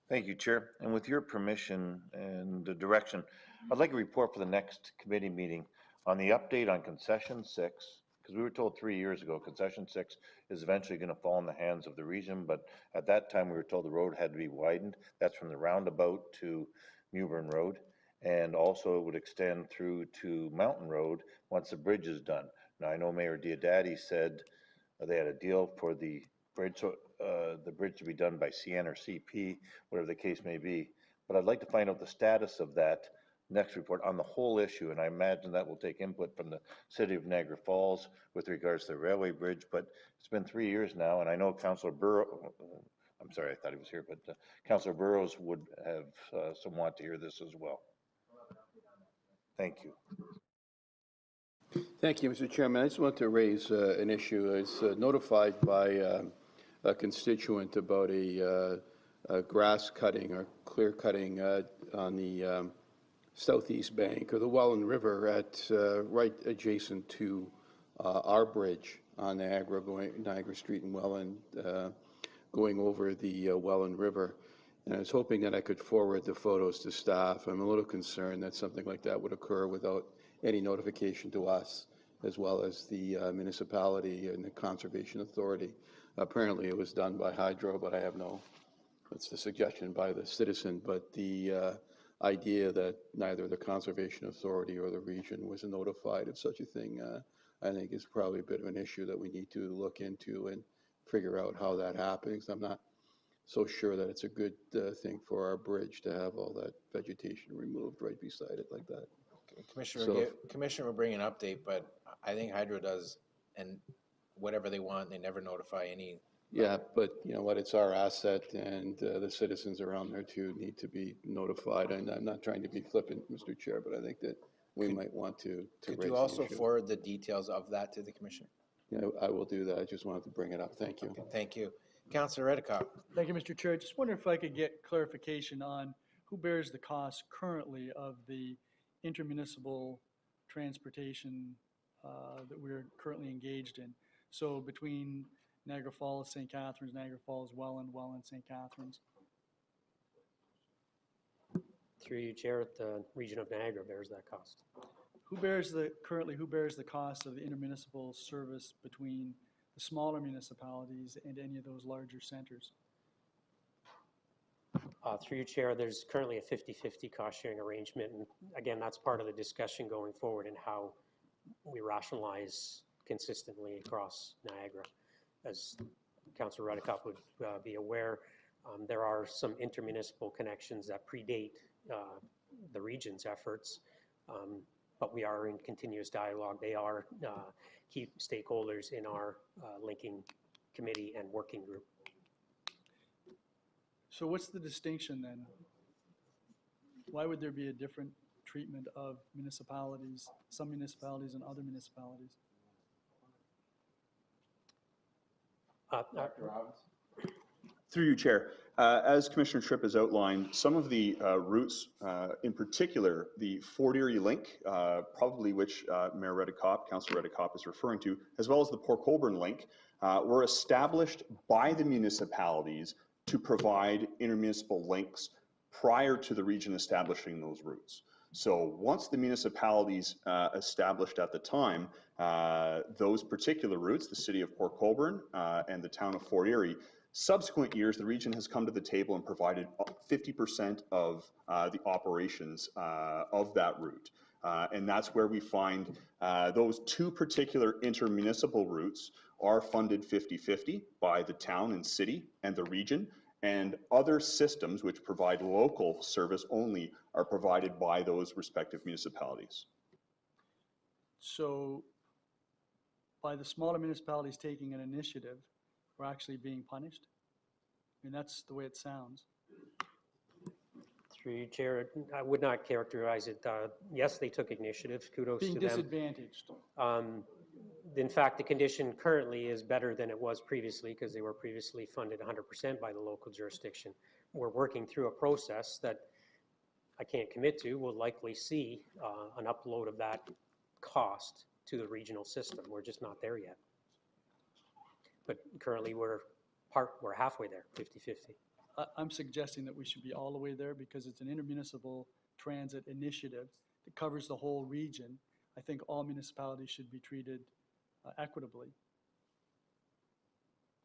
Thank you, Chair. And with your permission and the direction, I'd like a report for the next committee meeting on the update on concession 6, because we were told 3 years ago, concession 6 is eventually going to fall in the hands of the region, but at that time we were told the road had to be widened. That's from the roundabout to Mewburn Road, and also it would extend through to Mountain Road once the bridge is done. Now, I know Mayor Diodati said they had a deal for the bridge, the bridge to be done by CN or CP, whatever the case may be. But I'd like to find out the status of that next report on the whole issue, and I imagine that will take input from the city of Niagara Falls with regards to the railway bridge, but it's been 3 years now, and I know Councillor Burrow, I'm sorry, I thought he was here, but Councillor Burrows would have some want to hear this as well. Thank you. Thank you, Mr. Chairman. I just want to raise an issue. I was notified by a constituent about a grass cutting or clear cutting on the southeast bank of the Welland River at right adjacent to our bridge on Niagara Street in Welland, going over the Welland River. And I was hoping that I could forward the photos to staff. I'm a little concerned that something like that would occur without any notification to us, as well as the municipality and the Conservation Authority. Apparently it was done by Hydro, but I have no, it's a suggestion by the citizen, but the idea that neither the Conservation Authority or the region was notified of such a thing, I think is probably a bit of an issue that we need to look into and figure out how that happens. I'm not so sure that it's a good thing for our bridge to have all that vegetation removed right beside it like that. Commissioner will bring an update, but I think Hydro does, and whatever they want, they never notify any. Yeah, but you know what, it's our asset, and the citizens around there too need to be notified. And I'm not trying to be flippant, Mr. Chair, but I think that we might want to raise Could the you also issue. forward the details of that to the commissioner? Yeah, I will do that. I just wanted to bring it up. Thank you. Okay, thank you. Councillor Redekop. Thank you, Mr. Chair. Just wonder if I could get clarification on who bears the cost currently of the intermunicipal transportation that we're currently engaged in. So between Niagara Falls, St. Catharines, Niagara Falls, Welland, St. Catharines. Through you, Chair, the region of Niagara bears that cost. Who bears the cost of the intermunicipal service between the smaller municipalities and any of those larger centers? Through you, Chair, there's currently a 50-50 cost sharing arrangement. And again, that's part of the discussion going forward and how we rationalize consistently across Niagara. As Councillor Redekop would be aware, there are some intermunicipal connections that predate the region's efforts, but we are in continuous dialogue. They are key stakeholders in our linking committee and working group. So what's the distinction then? Why would there be a different treatment of municipalities, some municipalities and other municipalities? Dr. Robbins. Through you, Chair. As Commissioner Tripp has outlined, some of the routes, in particular, the Fort Erie link, probably which Mayor Redekop, Councillor Redekop is referring to, as well as the Port Colborne link, were established by the municipalities to provide intermunicipal links prior to the region establishing those routes. So once the municipalities established at the time those particular routes, the city of Port Colborne and the town of Fort Erie, subsequent years, the region has come to the table and provided 50% of the operations of that route. And that's where we find those two particular intermunicipal routes are funded 50-50 by the town and city and the region, and other systems which provide local service only are provided by those respective municipalities. So by the smaller municipalities taking an initiative, we're actually being punished? I mean, that's the way it sounds. Through you, Chair, I would not characterize it. Yes, they took initiative. Kudos to them. Being disadvantaged. In fact, the condition currently is better than it was previously because they were previously funded 100% by the local jurisdiction. We're working through a process that I can't commit to. We'll likely see an upload of that cost to the regional system. We're just not there yet. But currently we're halfway there, 50-50. I'm suggesting that we should be all the way there because it's an intermunicipal transit initiative that covers the whole region. I think all municipalities should be treated equitably.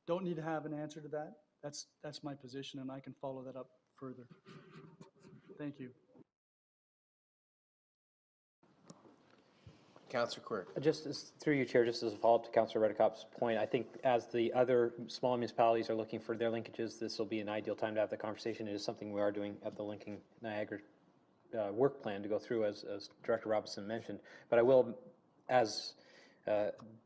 Don't need to have an answer to that. That's my position, and I can follow that up further. Thank you. Councillor Quirk. Just through you, Chair, just as a follow-up to Councillor Redekop's point, I think as the other small municipalities are looking for their linkages, this will be an ideal time to have the conversation. It is something we are doing at the Linking Niagara work plan to go through, as Director Robinson mentioned. But I will, as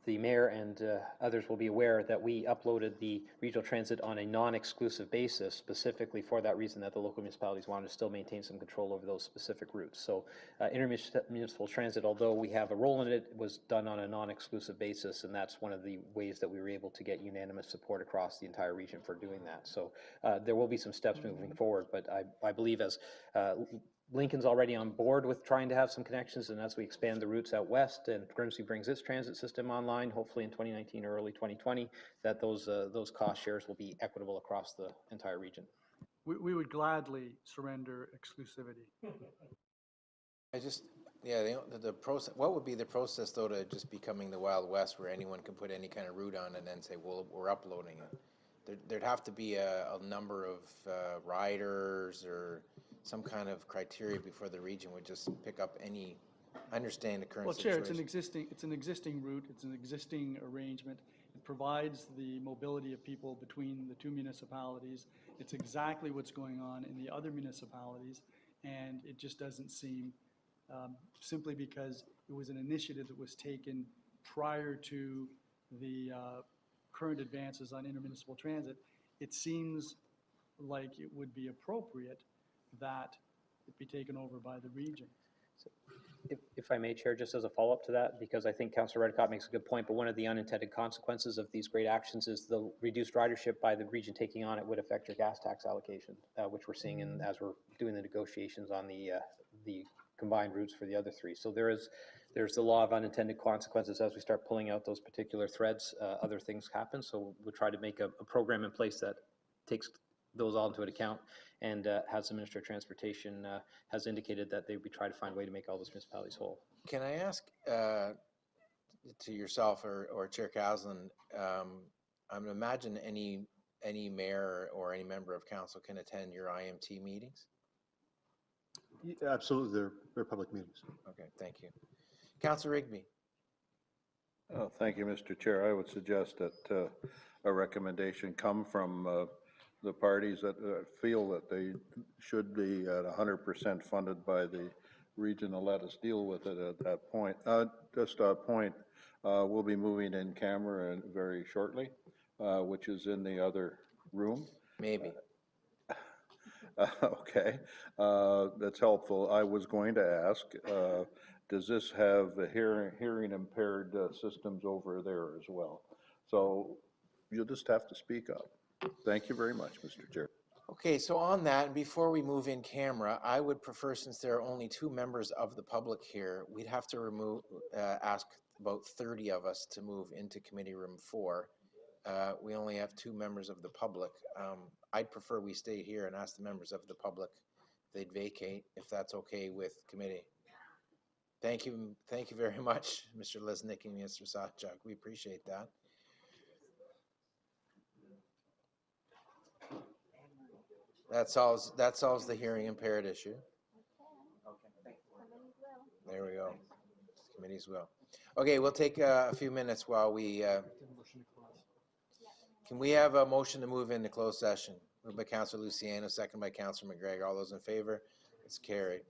the mayor and others will be aware, that we uploaded the regional transit on a non-exclusive basis, specifically for that reason, that the local municipalities wanted to still maintain some control over those specific routes. So intermunicipal transit, although we have a role in it, was done on a non-exclusive basis, and that's one of the ways that we were able to get unanimous support across the entire region for doing that. So there will be some steps moving forward, but I believe as Lincoln's already on board with trying to have some connections, and as we expand the routes out west and Grimsby brings its transit system online, hopefully in 2019 or early 2020, that those cost shares will be equitable across the entire region. We would gladly surrender exclusivity. The process, what would be the process though to just becoming the Wild West where anyone can put any kind of route on and then say, well, we're uploading it? There'd have to be a number of riders or some kind of criteria before the region would just pick up any, understand the current situation. Well, Chair, it's an existing route, it's an existing arrangement. It provides the mobility of people between the two municipalities. It's exactly what's going on in the other municipalities, and it just doesn't seem, simply because it was an initiative that was taken prior to the current advances on intermunicipal transit, it seems like it would be appropriate that it be taken over by the region. So if I may, Chair, just as a follow-up to that, because I think Councillor Redekop makes a good point, but one of the unintended consequences of these great actions is the reduced ridership by the region taking on it would affect your gas tax allocation, which we're seeing as we're doing the negotiations on the combined routes for the other three. So there's the law of unintended consequences. As we start pulling out those particular threads, other things happen. So we'll try to make a program in place that takes those all into account, and has the Minister of Transportation has indicated that they would be trying to find a way to make all those municipalities whole. Can I ask to yourself or Chair Caslin, I'm imagine any mayor or any member of council can attend your IMT meetings? Yeah, absolutely, they're public meetings. Okay, thank you. Councillor Rigby. Thank you, Mr. Chair. I would suggest that a recommendation come from the parties that feel that they should be at 100% funded by the region to let us deal with it at that point. Just a point, we'll be moving in camera very shortly, which is in the other room. Maybe. Okay, that's helpful. I was going to ask, does this have hearing impaired systems over there as well? So you'll just have to speak up. Thank you very much, Mr. Chair. Okay, so on that, before we move in camera, I would prefer, since there are only 2 members of the public here, we'd have to ask about 30 of us to move into committee room 4. We only have 2 members of the public. I'd prefer we stay here and ask the members of the public if they'd vacate, if that's okay with committee. Thank you very much, Mr. Lesnick and Mr. Sawchuk. We appreciate that. That solves the hearing impaired issue. There we go. Committees will. Okay, we'll take a few minutes while we. Can we have a motion to move into closed session? Moved by Councillor Luciano, second by Councillor McGregor. All those in favor? It's carried.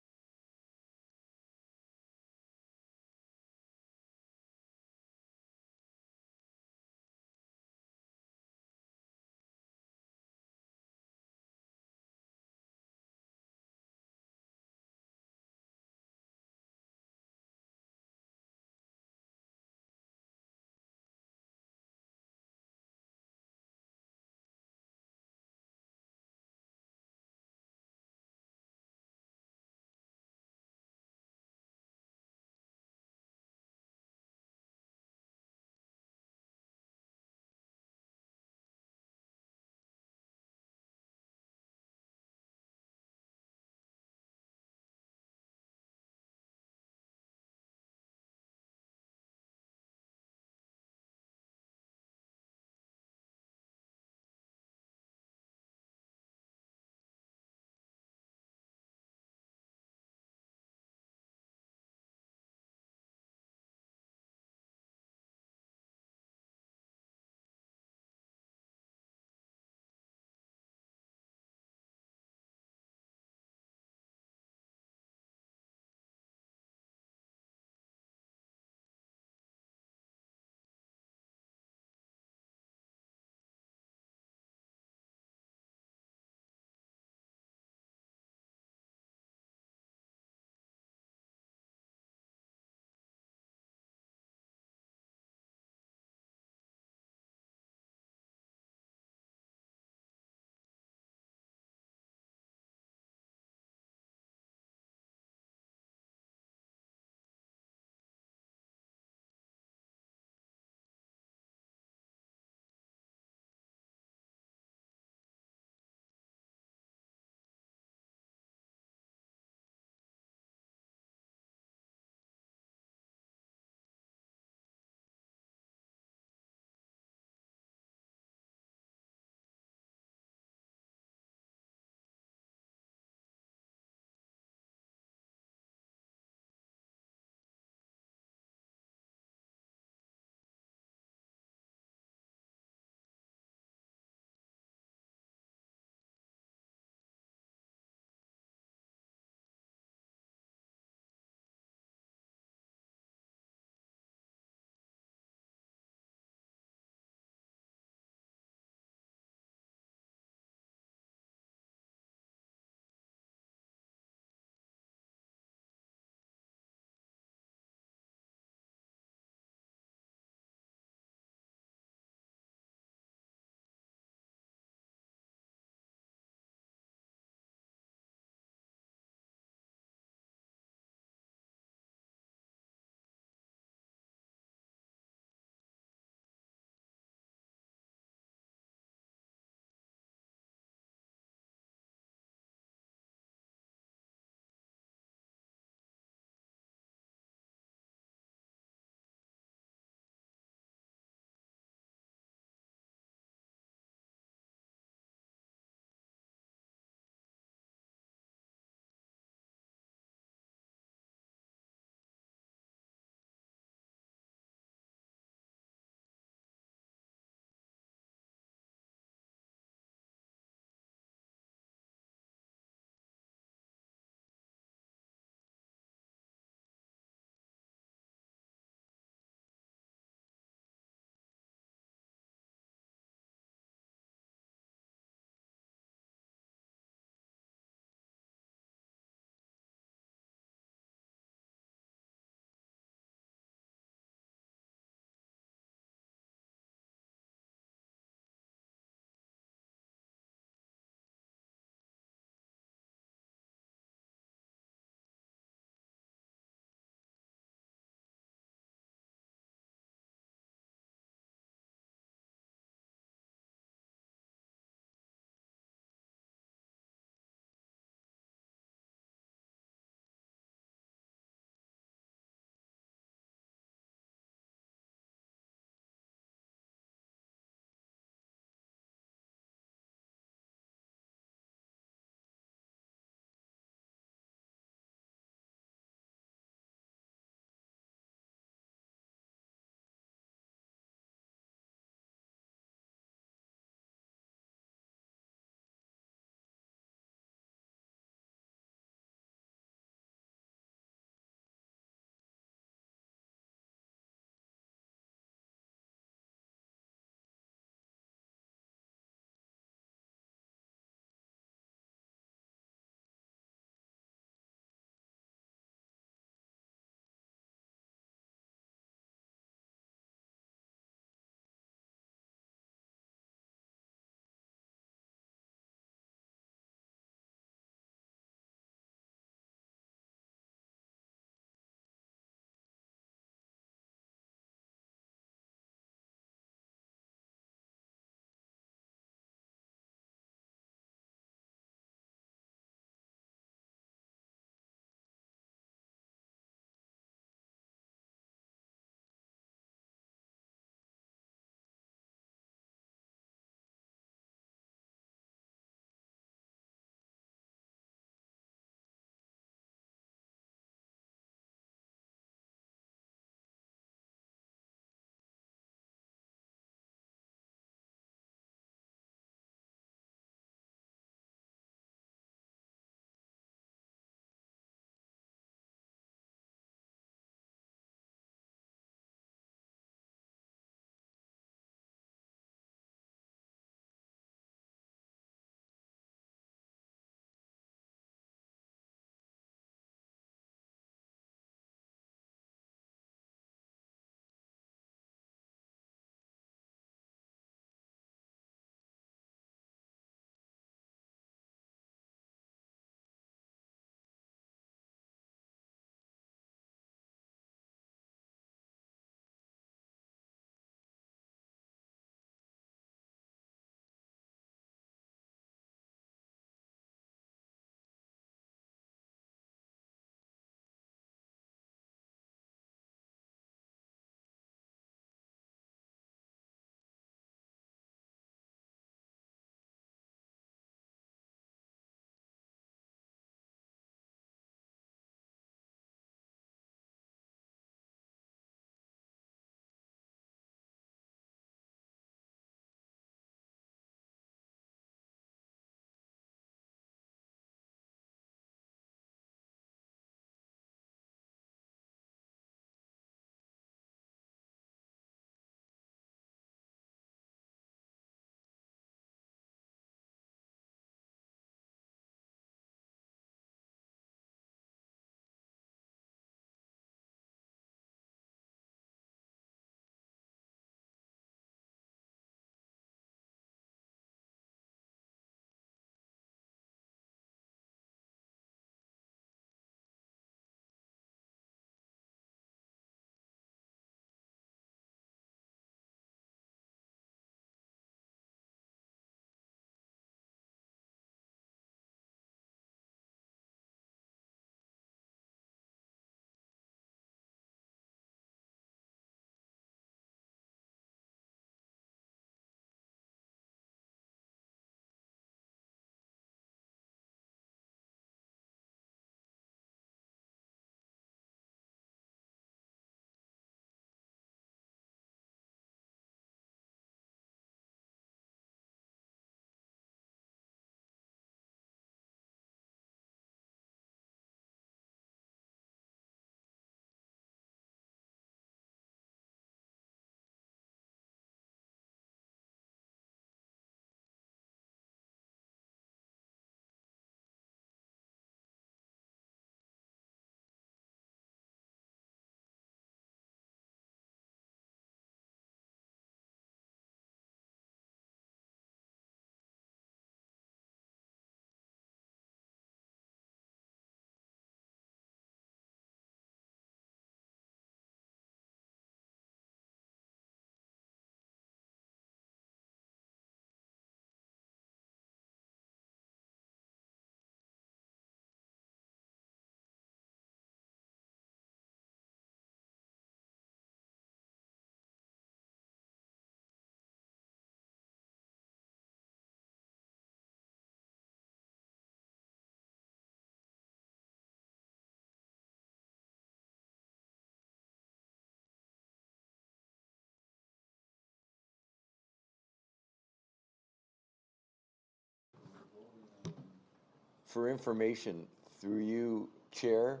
for information, through you, Chair,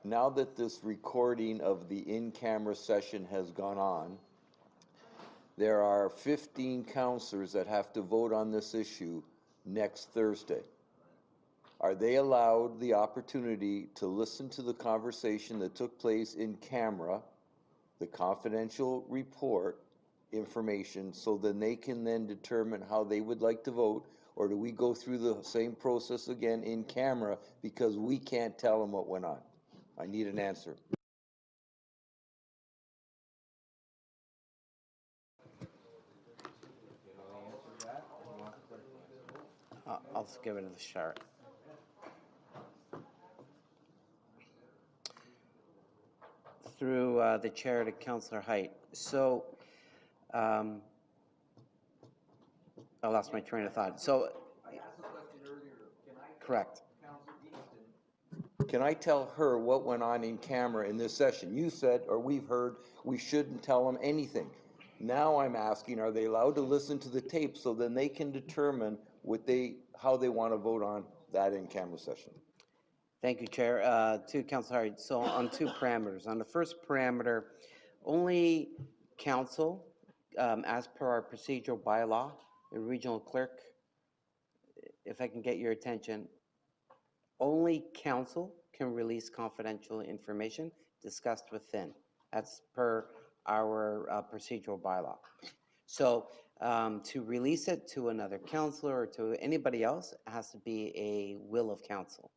now that this recording of the in-camera session has gone on, there are 15 counselors that have to vote on this issue next Thursday. Are they allowed the opportunity to listen to the conversation that took place in camera, the confidential report information, so then they can then determine how they would like to vote? Or do we go through the same process again in camera because we can't tell them what went on? I need an answer. I'll just give it a shot. Through the chair to Councillor Height. So, I lost my train of thought. So, correct. Can I tell her what went on in camera in this session? You said, or we've heard, we shouldn't tell them anything. Now I'm asking, are they allowed to listen to the tape so then they can determine how they want to vote on that in-camera session? Thank you, Chair. To Councillor Hart, so on two parameters. On the first parameter, only council, as per our procedural bylaw, the regional clerk, if I can get your attention, only council can release confidential information discussed within. That's per our procedural bylaw. So to release it to another councillor or to anybody else, it has to be a will of council.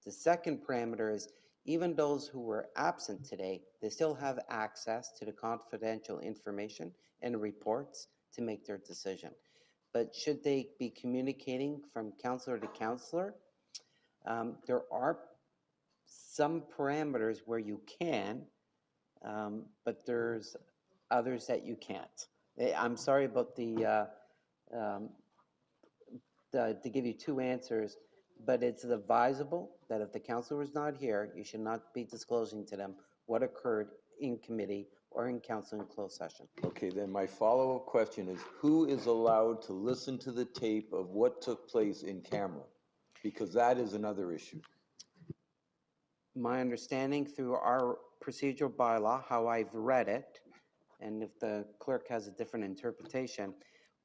The second parameter is even those who were absent today, they still have access to the confidential information and reports to make their decision. But should they be communicating from councillor to councillor, there are some parameters where you can, but there's others that you can't. I'm sorry about to give you two answers, but it's advisable that if the councillor is not here, you should not be disclosing to them what occurred in committee or in council in closed session. Okay, then my follow-up question is, who is allowed to listen to the tape of what took place in camera? Because that is another issue. My understanding through our procedural bylaw, how I've read it, and if the clerk has a different interpretation,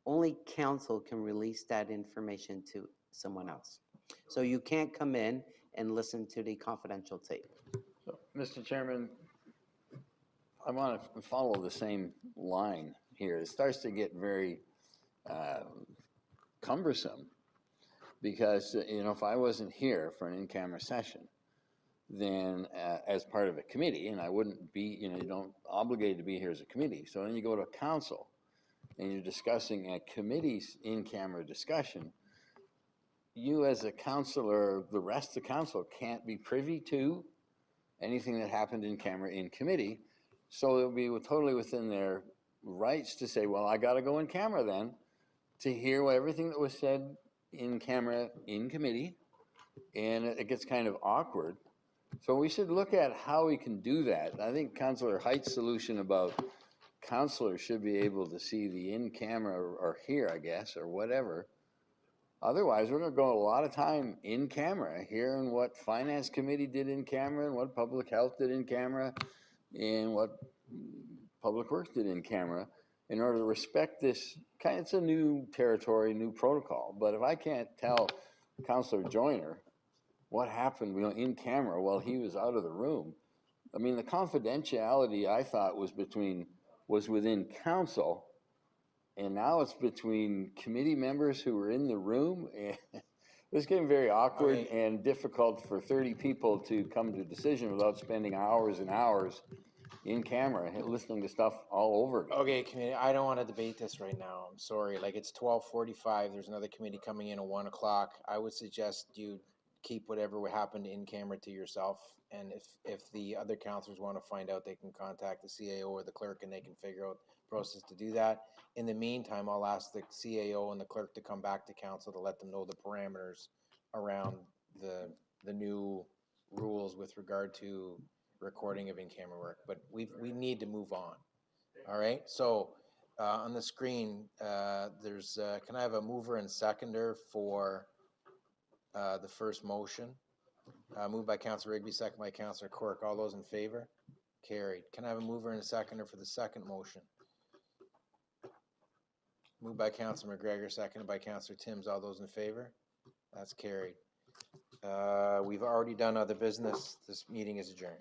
only council can release that information to someone else. So you can't come in and listen to the confidential tape. So, Mr. Chairman, I want to follow the same line here. It starts to get very cumbersome because, you know, if I wasn't here for an in-camera session, then as part of a committee, and I wouldn't be, you know, you don't obligated to be here as a committee. So then you go to a council and you're discussing a committee's in-camera discussion. You as a councilor, the rest of the council can't be privy to anything that happened in camera in committee. So it'll be totally within their rights to say, well, I got to go in camera then to hear everything that was said in camera in committee. And it gets kind of awkward. So we should look at how we can do that. I think Councillor Height's solution about councillors should be able to see the in-camera or hear, I guess, or whatever. Otherwise, we're going to go a lot of time in camera, hearing what Finance Committee did in camera and what Public Health did in camera and what Public Works did in camera in order to respect this. It's a new territory, new protocol. But if I can't tell Councillor Joyner what happened, you know, in camera while he was out of the room, I mean, the confidentiality I thought was within council, and now it's between committee members who were in the room. And it's getting very awkward and difficult for 30 people to come to a decision without spending hours and hours in camera listening to stuff all over again. Okay, committee, I don't want to debate this right now. I'm sorry. Like, it's 12:45. There's another committee coming in at 1 o'clock. I would suggest you keep whatever happened in camera to yourself. And if the other councilors want to find out, they can contact the CAO or the clerk and they can figure out the process to do that. In the meantime, I'll ask the CAO and the clerk to come back to council to let them know the parameters around the new rules with regard to recording of in-camera work. But we need to move on. All right. So on the screen, there's can I have a mover and seconder for the first motion. Moved by Councillor Rigby, second by Councillor Quirk. All those in favor? Carried. Can I have a mover and a seconder for the second motion? Moved by Councillor McGregor, seconded by Councillor Timms. All those in favor? That's carried. We've already done other business. This meeting is adjourned.